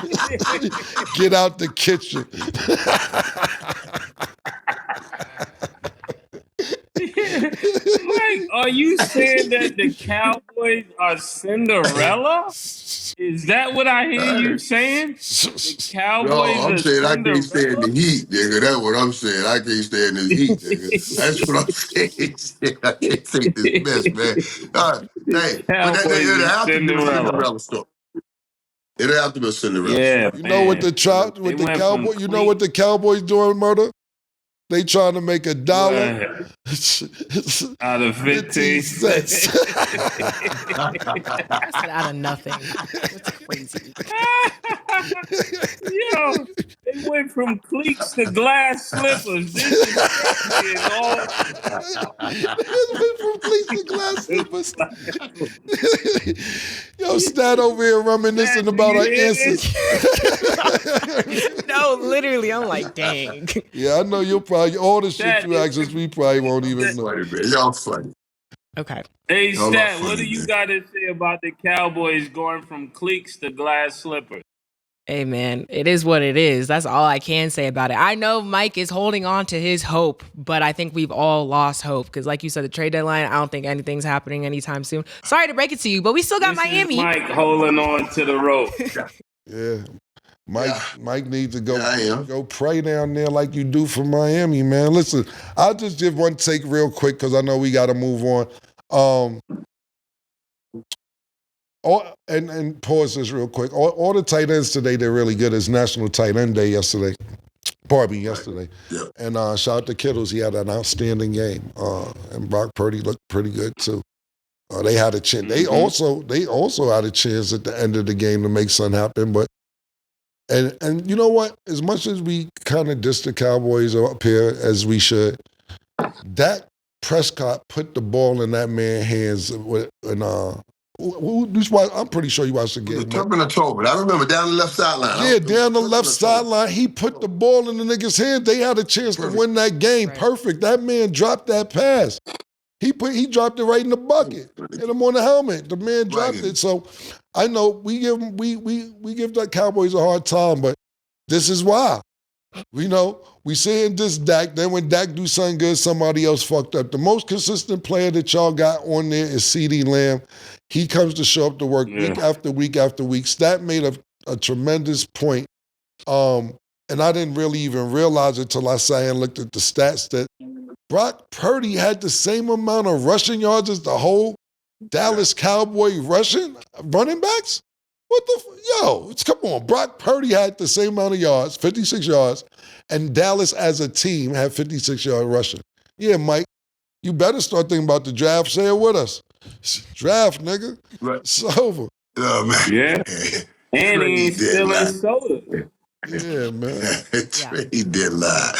Get out the kitchen. are you saying that the Cowboys are Cinderella? Is that what I hear you saying? The No, Cowboys I'm are saying I can't stand Cinderella? the heat, nigga. That's what I'm saying. I can't stand this heat, nigga. That's what I'm saying. I can't take this mess, man. All right. Hey, but Cowboys it'll are have to be a Cinderella. Cinderella story. It'll have to be a Cinderella Yeah, story. You know what man. They the went Cowboy? from You know what the Cowboys doing, Murder? They trying to make $1 out of 15 15 cents. I said out of nothing. That's crazy. Yo, they went from cleats to glass slippers. This is crazy. And all Went from cleats to glass slippers. Yo, Stat over here reminiscing Stat, about you our hear answers. No, literally, I'm like, dang. Yeah, I know you'll probably, all the shit Stat, you ask us, we probably won't even know. Funny, man. Y'all funny. Okay. Hey, Y'all Stat, are what do funny, you man. got to say about the Cowboys going from cleats to glass slippers? Hey, man, it is what it is. That's all I can say about it. I know Mike is holding on to his hope, but I think we've all lost hope because, like you said, the trade deadline, I don't think anything's happening anytime soon. Sorry to break it to you, but we still got This Miami. is Mike holding on to the rope. Yeah. Mike needs to Yeah, go pray down there like you do for Miami, man. Listen, I'll just give one take real quick because I know we got to move on. And pause this real quick. All the tight ends today, they're really good. It's National Tight End Day yesterday. Yesterday. Yep. And shout out to Kittles. He had an outstanding game. And Brock Purdy looked pretty good too. They had a chance. Mm-hmm. They also had a chance at the end of the game to make something happen. But and you know what? As much as we kind of diss the Cowboys up here as we should, Dak Prescott put the ball in that man's hands I'm pretty sure you watched the game. The turf and the toe, but I remember down the left sideline. Yeah, down the left sideline, he put the ball in the nigga's hand. They had a chance to win that game. Right. Perfect. That man dropped that pass. He dropped it right in the bucket. Hit him on the helmet. The man dropped it. So I know we give the Cowboys a hard time, but this is why. We saying this Dak, then when Dak do something good, somebody else fucked up. The most consistent player that y'all got on there is CeeDee Lamb. He comes to show up to work week after week after week. Stat made a tremendous point. And I didn't really even realize it till I sat and looked at the stats that Brock Purdy had the same amount of rushing yards as the whole Dallas Cowboy running backs? What the yo, come on. Brock Purdy had the same amount of yards, 56 yards, and Dallas as a team had 56 yards rushing. Yeah, Mike, you better start thinking about the draft. Say it with us. Draft, nigga. Right. It's over. Oh, man. Yeah. And he's still in soda. Yeah, man. Trade deadline.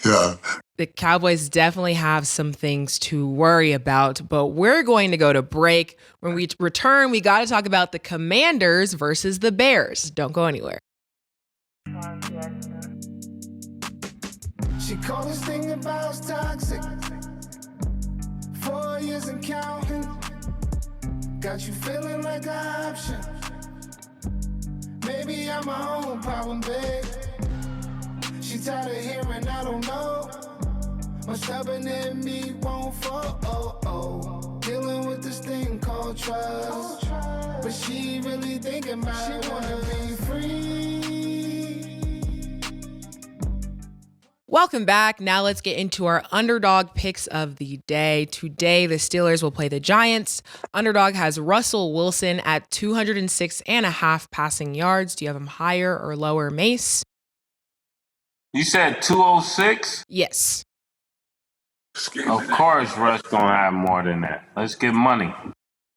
Yeah. The Cowboys definitely have some things to worry about, but we're going to go to break. When we return, we got to talk about the Commanders versus the Bears. Don't go anywhere. She called this thing about toxic. 4 years and counting. Got you feeling like an option. Maybe I'm my own problem, babe. She tired of hearing I don't know. My stubborn in me won't fall. Dealing with this thing called trust. But she really thinking about it. Wanna be free. Welcome back. Now let's get into our underdog picks of the day. Today, the Steelers will play the Giants. Underdog has Russell Wilson at 206.5 passing yards. Do you have him higher or lower, Mase? You said 206? Yes. Of course, Russ gonna have more than that. Let's get money.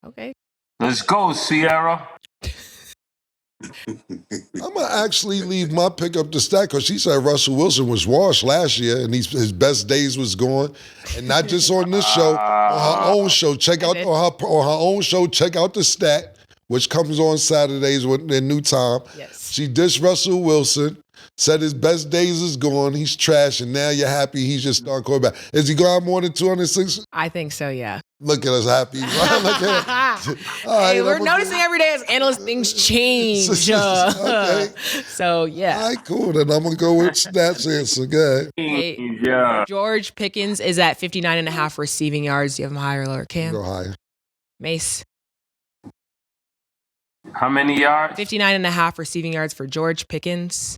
Okay. Let's go, Sierra. I'm going to actually leave my pick up to Stat because she said Russell Wilson was washed last year and his best days was gone. And not just on this show, on her own show. Check out on her own show, check out the Stat, which comes on Saturdays with their new time. Yes. She dissed Russell Wilson, said his best days is gone, he's trash, and now you're happy he's just starting quarterback. Is he going to have more than 206? I think so, yeah. Look at us happy. Look at Hey, we're noticing every day as analysts things change. Okay. So, yeah. All right, cool. Then I'm going to go with Snap's answer. Good. Hey, Yeah. George Pickens is at 59.5 receiving yards. Do you have him higher or lower? Cam? Go higher. Mase? How many yards? 59.5 receiving yards for George Pickens.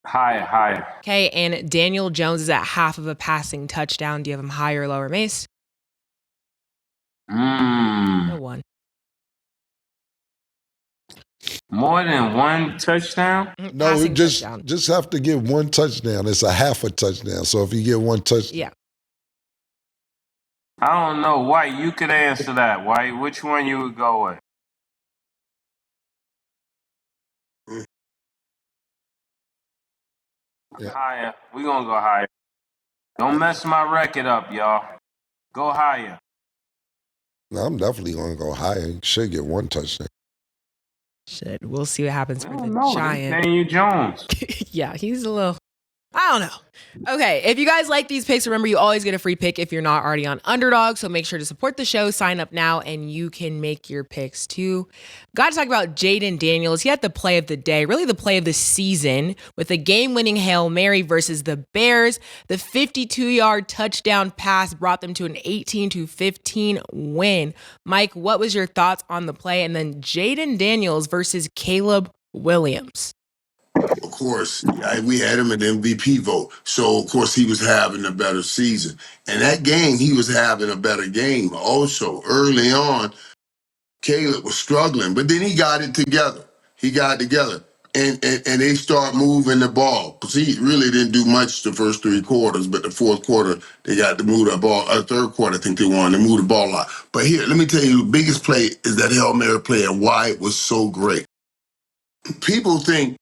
Higher. Okay, and Daniel Jones is at half of a passing touchdown. Do you have him higher or lower, Mase? No one. More than one touchdown? No, we Passing just touchdown. have to get one touchdown. It's a half a touchdown. So if you get one touchdown. Yeah. I don't know. White, you could answer that. White, which one you would go with? Yeah. Higher. We're going to go higher. Don't mess my record up, y'all. Go higher. No, I'm definitely going to go higher. You should get one touchdown. Shit, we'll see what happens for the No, Giants. Daniel Jones. Yeah, he's a little, I don't know. Okay, if you guys like these picks, remember you always get a free pick if you're not already on Underdog, so make sure to support the show, sign up now, and you can make your picks too. Got to talk about Jayden Daniels. He had the play of the day, really the play of the season, with a game-winning Hail Mary versus the Bears. The 52-yard touchdown pass brought them to an 18-15 win. Mike, what was your thoughts on the play? And then Jayden Daniels versus Caleb Williams. Of course, we had him an MVP vote. So, of course, he was having a better season. And that game, he was having a better game also. Early on, Caleb was struggling, but then he got it together. And they start moving the ball. Because he really didn't do much the first three quarters, but the fourth quarter, they got to move the ball. Third quarter, I think they wanted to move the ball a lot. But here, let me tell you, the biggest play is that Hail Mary play and why it was so great. People think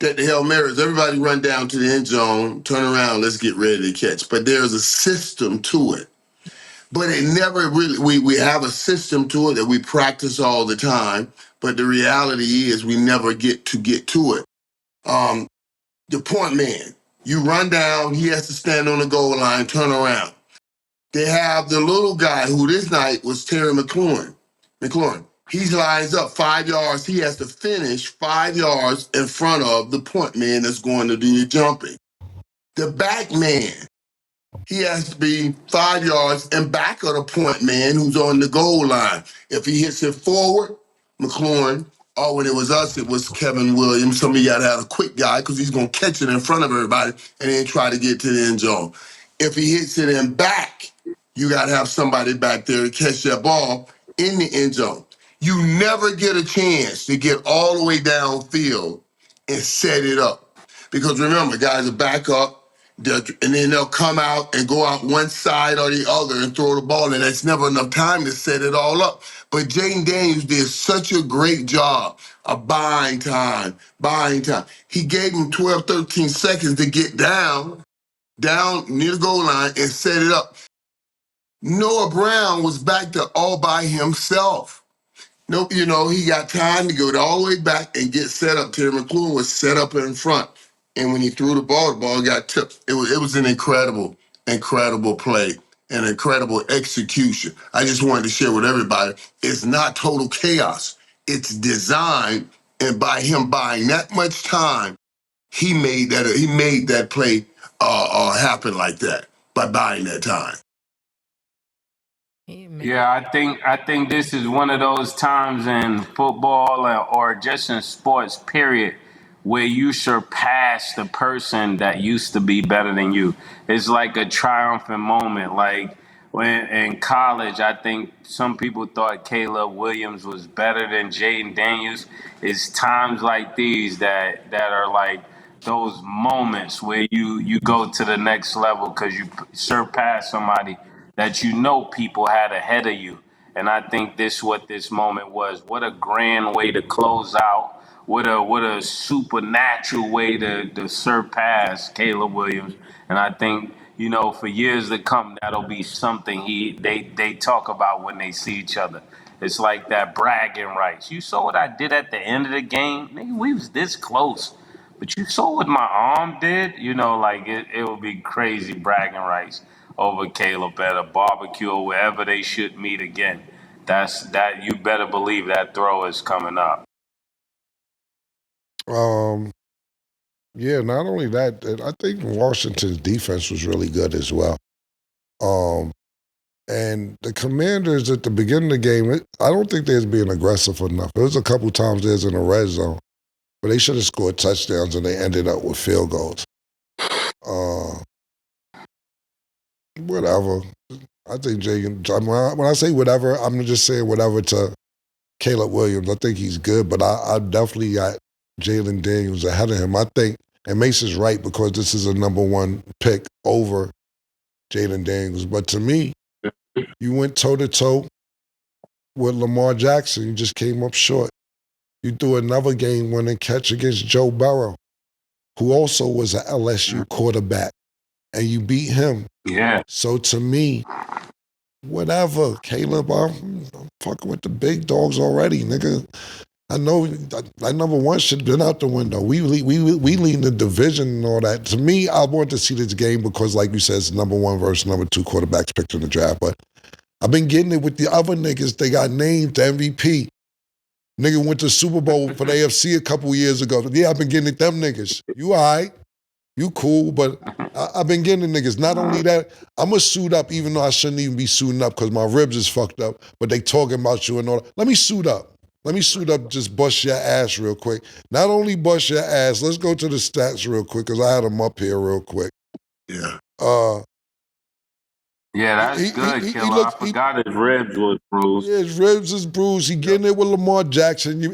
that the Hail Marys, everybody run down to the end zone, turn around, let's get ready to catch. But there's a system to it. But it never really, we have a system to it that we practice all the time. But the reality is we never get to it. The point man, you run down, he has to stand on the goal line, turn around. They have the little guy who this night was Terry McLaurin. He lines up 5 yards. He has to finish 5 yards in front of the point man that's going to do the jumping. The back man, he has to be 5 yards in back of the point man who's on the goal line. If he hits it forward, McLaurin, or when it was us, it was Kevin Williams. Somebody got to have a quick guy because he's going to catch it in front of everybody and then try to get to the end zone. If he hits it in back, you got to have somebody back there to catch that ball in the end zone. You never get a chance to get all the way downfield and set it up. Because remember, guys are back up, and then they'll come out and go out one side or the other and throw the ball, and that's never enough time to set it all up. But Jayden Daniels did such a great job of buying time. He gave him 12, 13 seconds to get down near the goal line and set it up. Noah Brown was back there all by himself. Nope, he got time to go all the way back and get set up. Terry McLaurin was set up in front. And when he threw the ball got tipped. It was an incredible play, an incredible execution. I just wanted to share with everybody, it's not total chaos. It's designed, and by him buying that much time, he made that play happen like that by buying that time. Yeah, I think this is one of those times in football or just in sports, period, where you surpass the person that used to be better than you. It's like a triumphant moment. Like when in college, I think some people thought Caleb Williams was better than Jayden Daniels. It's times like these that are like those moments where you go to the next level because you surpass somebody that people had ahead of you. And I think what this moment was. What a grand way to close out. What a supernatural way to surpass Caleb Williams. And I think, for years to come, that'll be something they talk about when they see each other. It's like that bragging rights. You saw what I did at the end of the game? Nigga, we was this close. But you saw what my arm did? It would be crazy bragging rights over Caleb at a barbecue or wherever they should meet again. that you better believe that throw is coming up. Yeah, not only that, I think Washington's defense was really good as well. And the Commanders at the beginning of the game, I don't think they was being aggressive enough. There was a couple times they was in the red zone, but they should have scored touchdowns and they ended up with field goals. Whatever. I think when I say whatever, I'm just saying whatever to Caleb Williams. I think he's good, but I definitely got Jayden Daniels ahead of him. I think, and Mase is right because this is a number one pick over Jayden Daniels. But to me, you went toe-to-toe with Lamar Jackson. You just came up short. You threw another game-winning catch against Joe Burrow, who also was an LSU quarterback, and you beat him. Yeah. So to me, whatever, Caleb, I'm fucking with the big dogs already, nigga. I know that number one should have been out the window. We lead the division and all that. To me, I want to see this game because, like you said, it's number one versus number two quarterbacks picked in the draft. But I've been getting it with the other niggas. They got named the MVP. Nigga went to Super Bowl for the AFC a couple years ago. Yeah, I've been getting it, them niggas. You all right? You cool, but I've been getting the niggas. Not only that, I'm going to suit up even though I shouldn't even be suiting up because my ribs is fucked up, but they talking about you and all that. Let me suit up. Let me suit up, just bust your ass real quick. Not only bust your ass, let's go to the stats real quick because I had them up here real quick. Yeah. Yeah, that's good, Killer. I forgot his ribs was bruised. Yeah, his ribs is bruised. He getting it with Lamar Jackson. He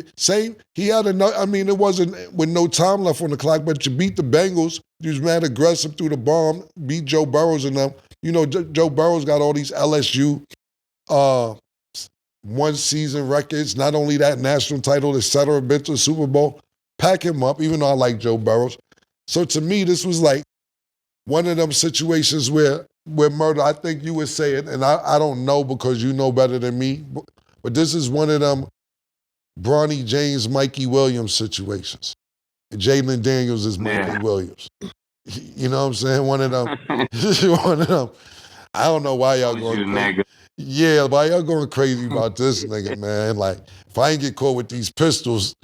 had it wasn't with no time left on the clock, but you beat the Bengals. You was mad aggressive through the bomb, beat Joe Burrows and them. You know, Joe Burrows got all these LSU one-season records. Not only that, national title, et cetera, been to the Super Bowl. Pack him up, even though I like Joe Burrows. So to me, this was like one of them situations where murder, I think you would say it, and I don't know because you know better than me, but this is one of them Bronny James, Mikey Williams situations. Jayden Daniels is Mikey Williams. You know what I'm saying? One of them. One of them. I don't know why y'all going crazy. Yeah, why y'all going crazy about this nigga, man? Like, if I ain't get caught with these pistols,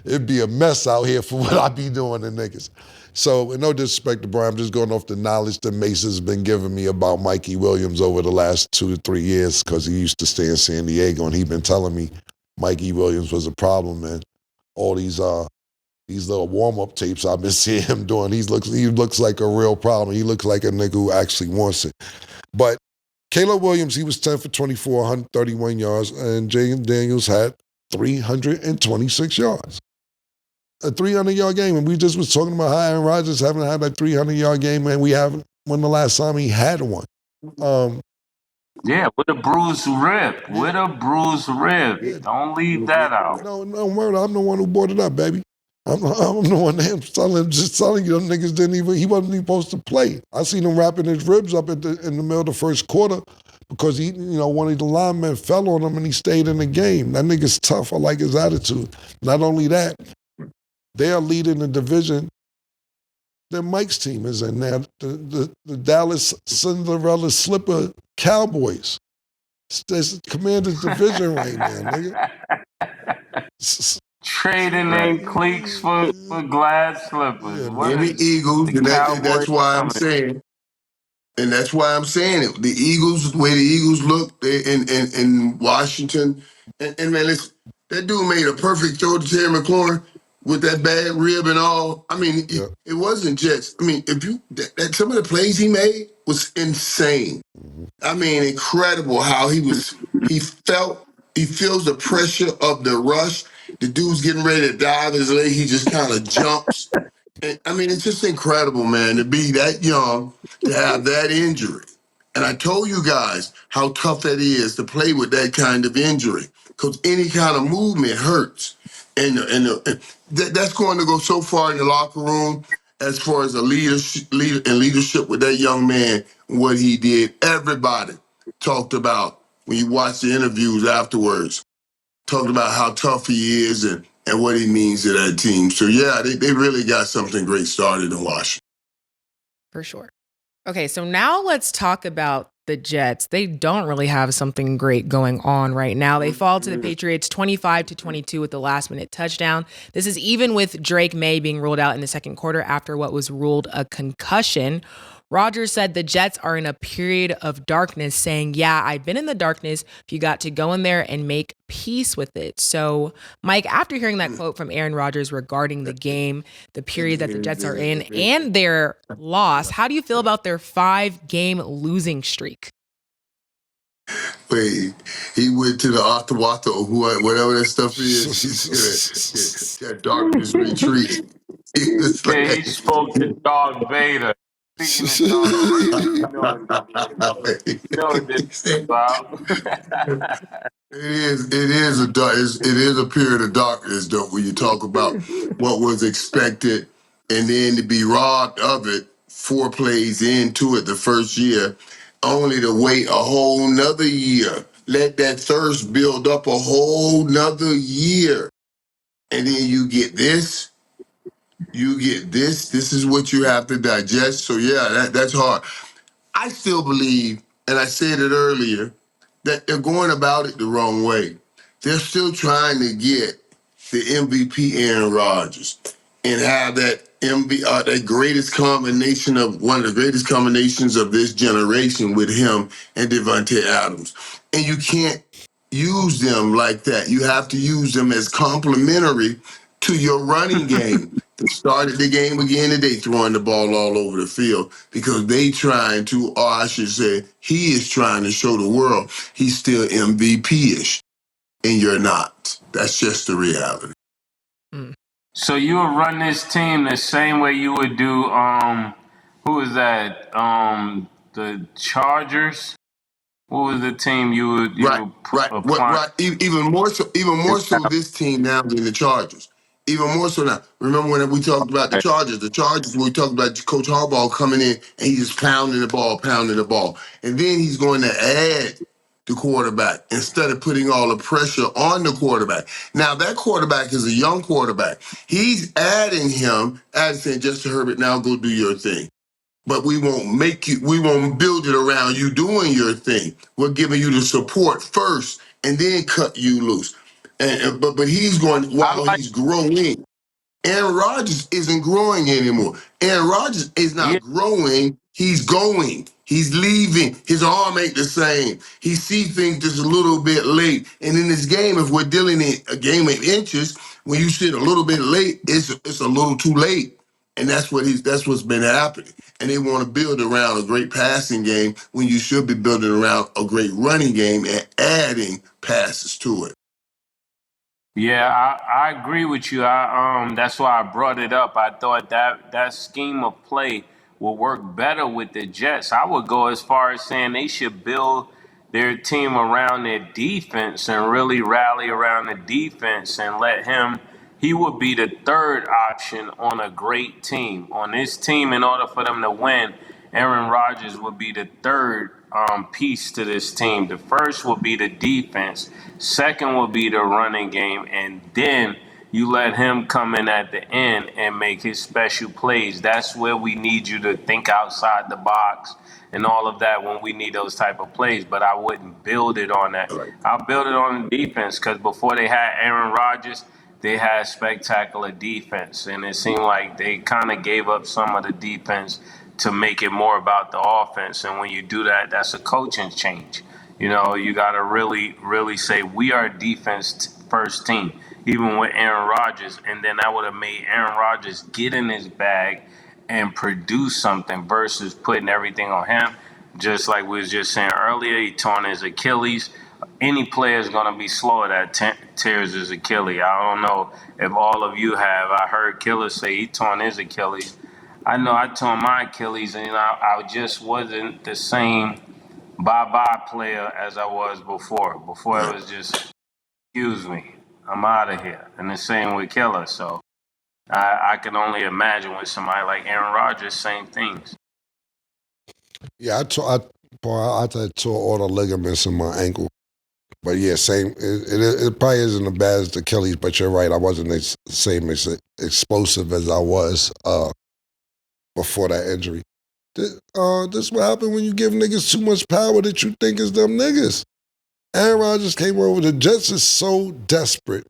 it'd be a mess out here for what I be doing to niggas. So, no disrespect to Brian, I'm just going off the knowledge that Mase has been giving me about Mikey Williams over the last 2 to 3 years because he used to stay in San Diego, and he been telling me Mikey Williams was a problem, and all these little warm-up tapes I've been seeing him doing, he looks like a real problem. He looks like a nigga who actually wants it. But Caleb Williams, he was 10 for 24, 131 yards, and Jayden Daniels had 326 yards. A 300-yard game, and we just was talking about how Aaron Rodgers haven't had a 300-yard game, and we haven't when the last time he had one. Yeah, with a bruised rib. Yeah. With a bruised rib. Yeah. Don't leave that out. No, murder. I'm the one who brought it up, baby. I'm the one just telling you them niggas he wasn't even supposed to play. I seen him wrapping his ribs up in the middle of the first quarter because one of the linemen fell on him and he stayed in the game. That nigga's tough. I like his attitude. Not only that, they are leading the division. Their Mike's team is in there. The Dallas Cinderella Slipper Cowboys. It's Commander's division right now, nigga. Trading in cliques for glad slippers. Yeah, the Eagles, and that's why I'm saying. And that's why I'm saying it. The Eagles, the way the Eagles look in Washington, and man, that dude made a perfect throw to Terry McLaurin with that bad rib and all. I mean, it wasn't just. I mean, if you some of the plays he made was insane. I mean, incredible how he feels the pressure of the rush. The dude's getting ready to dive his leg. He just kind of jumps. And, I mean, it's just incredible, man, to be that young, to have that injury. And I told you guys how tough that is to play with that kind of injury because any kind of movement hurts. And that's going to go so far in the locker room as far as leadership with that young man, what he did. Everybody talked about when you watch the interviews afterwards, talked about how tough he is and what he means to that team. So, yeah, they really got something great started in Washington. For sure. Okay, so now let's talk about the Jets, they don't really have something great going on right now. They fall to the Patriots 25-22 with the last-minute touchdown. This is even with Drake May being ruled out in the second quarter after what was ruled a concussion. Rodgers said the Jets are in a period of darkness, saying, yeah, I've been in the darkness. You got to go in there and make peace with it. So, Mike, after hearing that quote from Aaron Rodgers regarding the game, the period that the Jets are in, and their loss, how do you feel about their 5-game losing streak? Wait, he went to the Ottawa or whatever that stuff is. That darkness retreat. He was Yeah, he like, spoke to Darth Vader. Speaking of Darth Vader, you know what this is about. It is a period of darkness, though, when you talk about what was expected, and then to be robbed of it 4 plays into it the first year, only to wait a whole nother year. Let that thirst build up a whole nother year, and then you get this. This is what you have to digest. So yeah, that's hard. I still believe, and I said it earlier, that they're going about it the wrong way. They're still trying to get the MVP Aaron Rodgers and have that the greatest combination of one of the greatest combinations of this generation with him and Devontae Adams. And you can't use them like that. You have to use them as complementary to your running game. They started the game again today throwing the ball all over the field because they trying to, or I should say, he is trying to show the world he's still MVP-ish, and you're not. That's just the reality. So you would run this team the same way you would do who is that? The Chargers? What was the team you would apply? Even more so this team now than the Chargers. Even more so now. Remember when we talked about the Chargers? The Chargers, we talked about Coach Harbaugh coming in and he's just pounding the ball. And then he's going to add the quarterback instead of putting all the pressure on the quarterback. Now, that quarterback is a young quarterback. He's adding him, saying, Justin Herbert, now go do your thing. But we won't build it around you doing your thing. We're giving you the support first and then cut you loose. But he's going while he's growing. Aaron Rodgers isn't growing anymore. Aaron Rodgers is not growing. He's going. He's leaving. His arm ain't the same. He sees things just a little bit late. And in this game, if we're dealing in a game of inches, when you sit a little bit late, it's a little too late. And that's what's been happening. And they want to build around a great passing game when you should be building around a great running game and adding passes to it. Yeah, I agree with you. That's why I brought it up. I thought that scheme of play will work better with the Jets. I would go as far as saying they should build their team around their defense and really rally around the defense and let him. He would be the third option on a great team. On this team, in order for them to win, Aaron Rodgers would be the third piece to this team. The first will be the defense. Second will be the running game. And then you let him come in at the end and make his special plays. That's where we need you to think outside the box and all of that when we need those type of plays. But I wouldn't build it on that. I'll build it on the defense because before they had Aaron Rodgers, they had spectacular defense. And it seemed like they kind of gave up some of the defense to make it more about the offense. And when you do that, that's a coaching change. You know, you got to really, really say, we are a defense first team, even with Aaron Rodgers. And then that would have made Aaron Rodgers get in his bag and produce something versus putting everything on him. Just like we was just saying earlier, he torn his Achilles. Any player is going to be slower that tears his Achilles. I don't know if all of you have. I heard Killer say he torn his Achilles. I know I tore my Achilles, and I just wasn't the same bye-bye player as I was before. Before it was just, excuse me, I'm out of here. And the same with Killer. So I can only imagine with somebody like Aaron Rodgers, same things. Yeah, I tore all the ligaments in my ankle. But yeah, same. It probably isn't as bad as the Achilles, but you're right. I wasn't the same explosive as I was before that injury. This what happen when you give niggas too much power that you think is them niggas. Aaron Rodgers came over. The Jets is so desperate.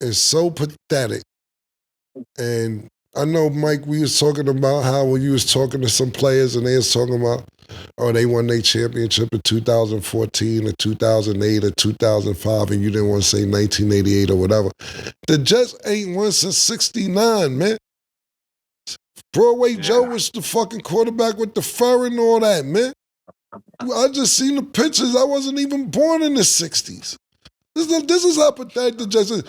It's so pathetic. And I know, Mike, we was talking about how when you was talking to some players and they was talking about, oh, they won their championship in 2014 or 2008 or 2005, and you didn't want to say 1988 or whatever. The Jets ain't won since 69, man. Broadway Joe was the fucking quarterback with the fur and all that, man. I just seen the pictures. I wasn't even born in the 60s. This is how pathetic the Jets is.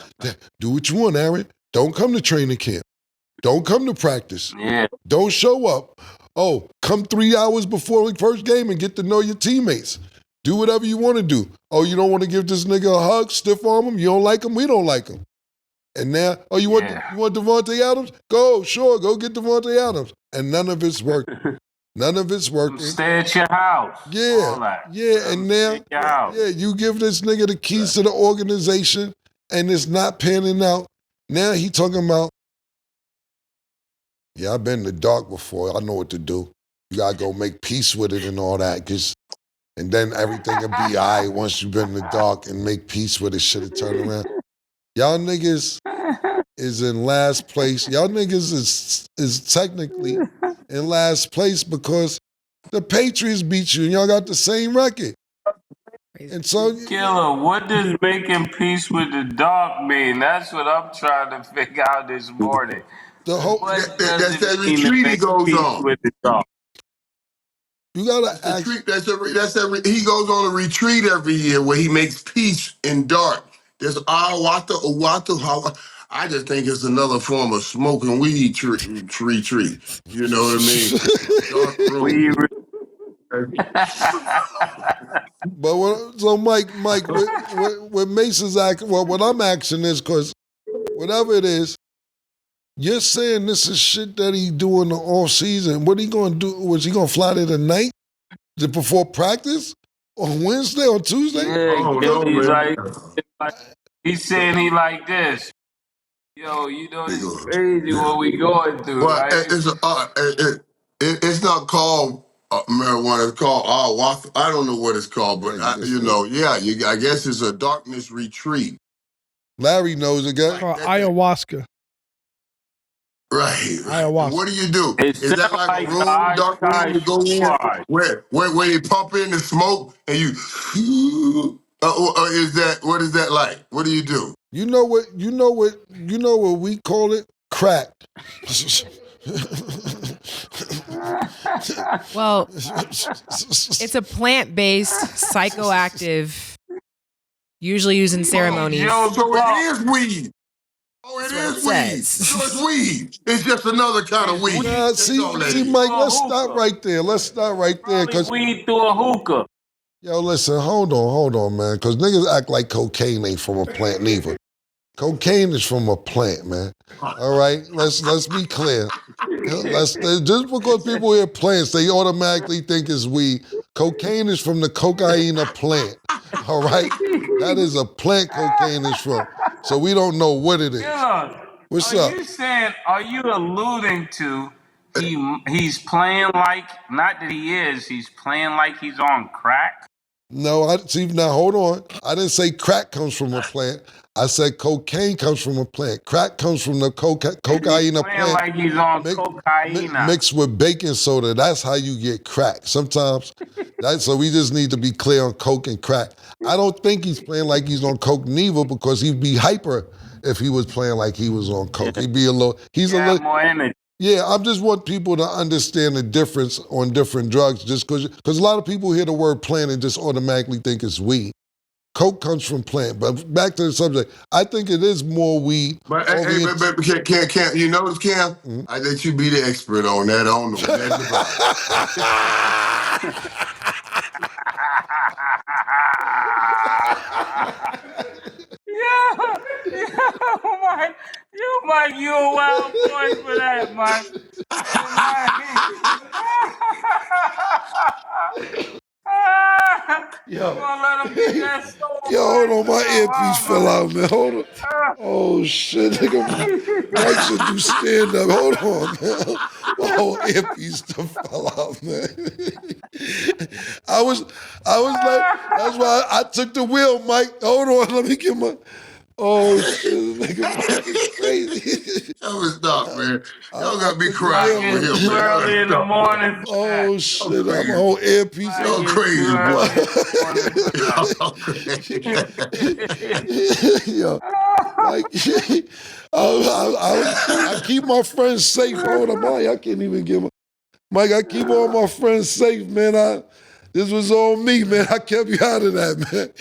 Do what you want, Aaron. Don't come to training camp. Don't come to practice. Yeah. Don't show up. Oh, come 3 hours before the first game and get to know your teammates. Do whatever you want to do. Oh, you don't want to give this nigga a hug, stiff arm him? You don't like him? We don't like him. And now, oh, you want Devontae Adams? Go get Devontae Adams. And none of it's working. None of it's working. Stay at your house. Yeah, and now, you give this nigga the keys to the organization and it's not panning out. Now he talking about, yeah, I've been in the dark before. I know what to do. You gotta go make peace with it and all that. And then everything will be all right once you've been in the dark and make peace with it. Shit will turn around. Y'all niggas is in last place. Y'all niggas is technically in last place because the Patriots beat you and y'all got the same record. And so, Killer, what does making peace with the dark mean? That's what I'm trying to figure out this morning. That's that retreat he goes on. With the dark? You gotta ask. He goes on a retreat every year where he makes peace in dark. There's Awatu. I just think it's another form of smoking weed retreat. You know what I mean? Dark room. But so Mike, what Mace's act, well, what I'm asking is because whatever it is, you're saying this is shit that he doing the off season. What he gonna do? Was he gonna fly there tonight, before practice, on Wednesday or Tuesday? Yeah, he's saying he like this. Yo, you know it's crazy what we going through, right? It's not called marijuana. It's called ayahuasca. I don't know what it's called, but I guess it's a darkness retreat. Larry knows it, guy. Ayahuasca. Right. Ayahuasca. What do you do? Is that like a room, dark room to go in where you pump in the smoke and you? What is that like? What do you do? You know what we call it? Crack. Well, it's a plant-based, psychoactive, usually used in ceremonies. So it is weed. Oh, it is weed. So it's weed. It's just another kind of weed. See, Mike, let's stop right there. Because weed through a hookah. Yo, listen, hold on, man. Because niggas act like cocaine ain't from a plant neither. Cocaine is from a plant, man. All right? Let's be clear. Just because people hear plants, they automatically think it's weed. Cocaine is from the cocaina plant. All right? That is a plant cocaine is from. So we don't know what it is. What's up? Are you alluding to he's playing like, not that he is, he's playing like he's on crack? No, now hold on. I didn't say crack comes from a plant. I said cocaine comes from a plant. Crack comes from the cocaina plant. Like he's on cocaina. Mixed with baking soda. That's how you get crack. Sometimes, so we just need to be clear on coke and crack. I don't think he's playing like he's on coke neither because he'd be hyper if he was playing like he was on coke. He'd be a little, more energy. Yeah, I just want people to understand the difference on different drugs just because a lot of people hear the word plant and just automatically think it's weed. Coke comes from plant, but back to the subject, I think it is more weed. But Cam, you notice, Cam? Mm-hmm. I let you be the expert on that. I don't know nothing Mike. Mike, you a wild boy for that, Mike. Come on, let him get that soul. Yo, hold on, my earpiece fell out, man. Hold on. Oh shit, nigga, Mike should do stand up. Hold on, man. My whole earpiece fell out, man. I was like, that's why I took the wheel, Mike. Hold on, let me get my. Oh shit, nigga, Mike is crazy. That was dark, man. Y'all got me crying over here, man. Early in the morning. Oh shit, my whole earpiece. Y'all crazy, boy. Yo, like, I keep my friends safe. Hold on, Mike. I can't even give Mike. I keep all my friends safe, man. This was on me, man. I kept you out of that, man.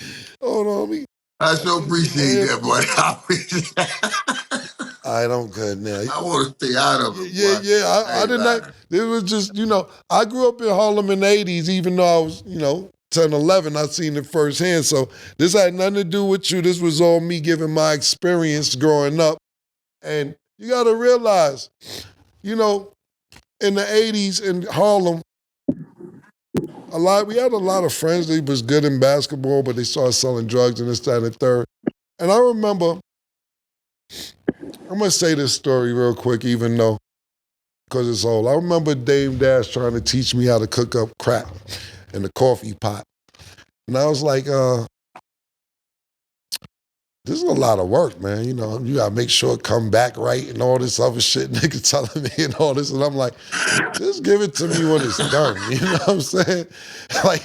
Hold on, me. I so appreciate that, boy. I don't good now. I want to stay out of it. Yeah. I did not. It was just, I grew up in Harlem in the 80s, even though I was, 10, 11, I seen it firsthand. So this had nothing to do with you. This was all me giving my experience growing up. And you got to realize, in the 80s in Harlem, we had a lot of friends that was good in basketball, but they started selling drugs and this, that, and the third. And I remember, I'm going to say this story real quick, even though, because it's old. I remember Dame Dash trying to teach me how to cook up crap in the coffee pot. And I was like, this is a lot of work, man. You got to make sure it come back right and all this other shit nigga telling me and all this. And I'm like, just give it to me when it's done. You know what I'm saying? Like,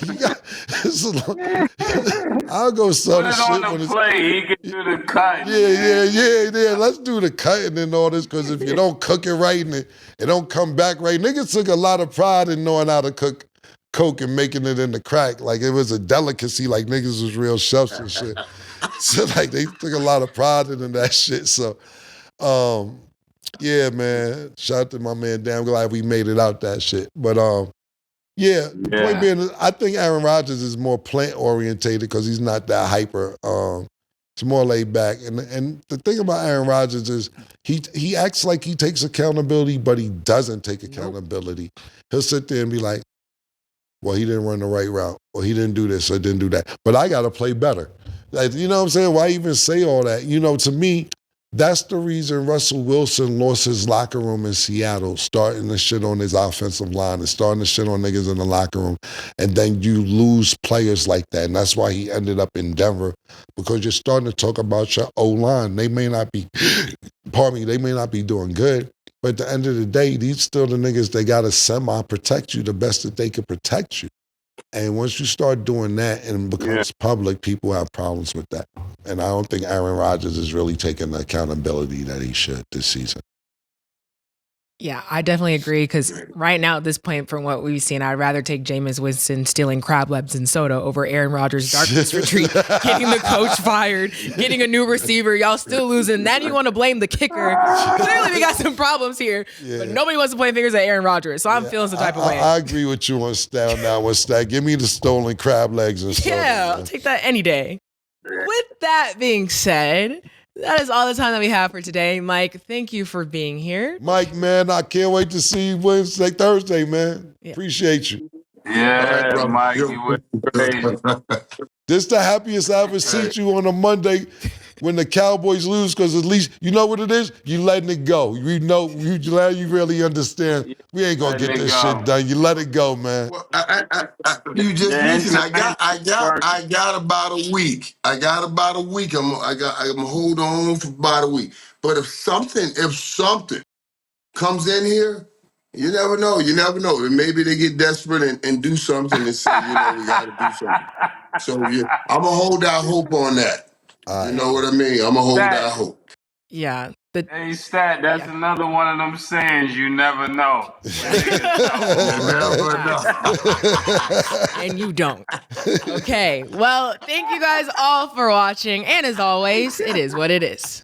I'll go sell the shit when it's play. He can do the cut. Yeah. Let's do the cutting and all this, because if you don't cook it right and it don't come back right, niggas took a lot of pride in knowing how to cook coke and making it in the crack. Like, it was a delicacy, like niggas was real chefs and shit. So, like, they took a lot of pride in that shit. So, yeah, man. Shout out to my man. Damn glad we made it out that shit. But, the point being, I think Aaron Rodgers is more plant-orientated because he's not that hyper. It's more laid back. And the thing about Aaron Rodgers is he acts like he takes accountability, but he doesn't take accountability. He'll sit there and be like, well, he didn't run the right route, or he didn't do this, or didn't do that. But I got to play better. Like, you know what I'm saying? Why even say all that? To me, that's the reason Russell Wilson lost his locker room in Seattle, starting to shit on his offensive line and starting to shit on niggas in the locker room. And then you lose players like that. And that's why he ended up in Denver, because you're starting to talk about your O-line. They may not be, they may not be doing good. But at the end of the day, these still the niggas, they got to semi-protect you the best that they can protect you. And once you start doing that and it becomes public, people have problems with that. And I don't think Aaron Rodgers is really taking the accountability that he should this season. Yeah, I definitely agree, because right now at this point, from what we've seen, I'd rather take Jameis Winston stealing crab legs and soda over Aaron Rodgers' darkness retreat, getting the coach fired, getting a new receiver, y'all still losing. Then you want to blame the kicker. Clearly we got some problems here, but nobody wants to point fingers at Aaron Rodgers, so I'm feeling some type of way. I agree with you on Stat now. With Stat, give me the stolen crab legs and soda. Yeah, I'll take that any day. With that being said, that is all the time that we have for today. Mike, thank you for being here. Mike, man, I can't wait to see you Thursday, man. Yeah. Appreciate you. Yeah, right, Mike, you were crazy. This is the happiest I ever seen you on a Monday when the Cowboys lose, because at least, you know what it is? You letting it go. You really understand. We ain't going to get this shit done. You let it go, man. Well, you just listen. I got about a week. I'm gonna hold on for about a week. But if something comes in here, you never know. And maybe they get desperate and do something and say, we got to do something. So I'm gonna hold out hope on that. You know what I mean? I'm gonna hold out hope. Yeah. Hey, Stat, that's another one of them sayings, you never know. You never know. And you don't. Okay. Well, thank you guys all for watching. And as always, it is what it is.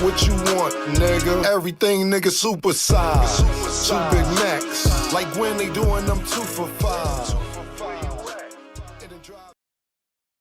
What you want, nigga? Everything, nigga, super size. Two Big Macs, like when they doing them 2 for $5.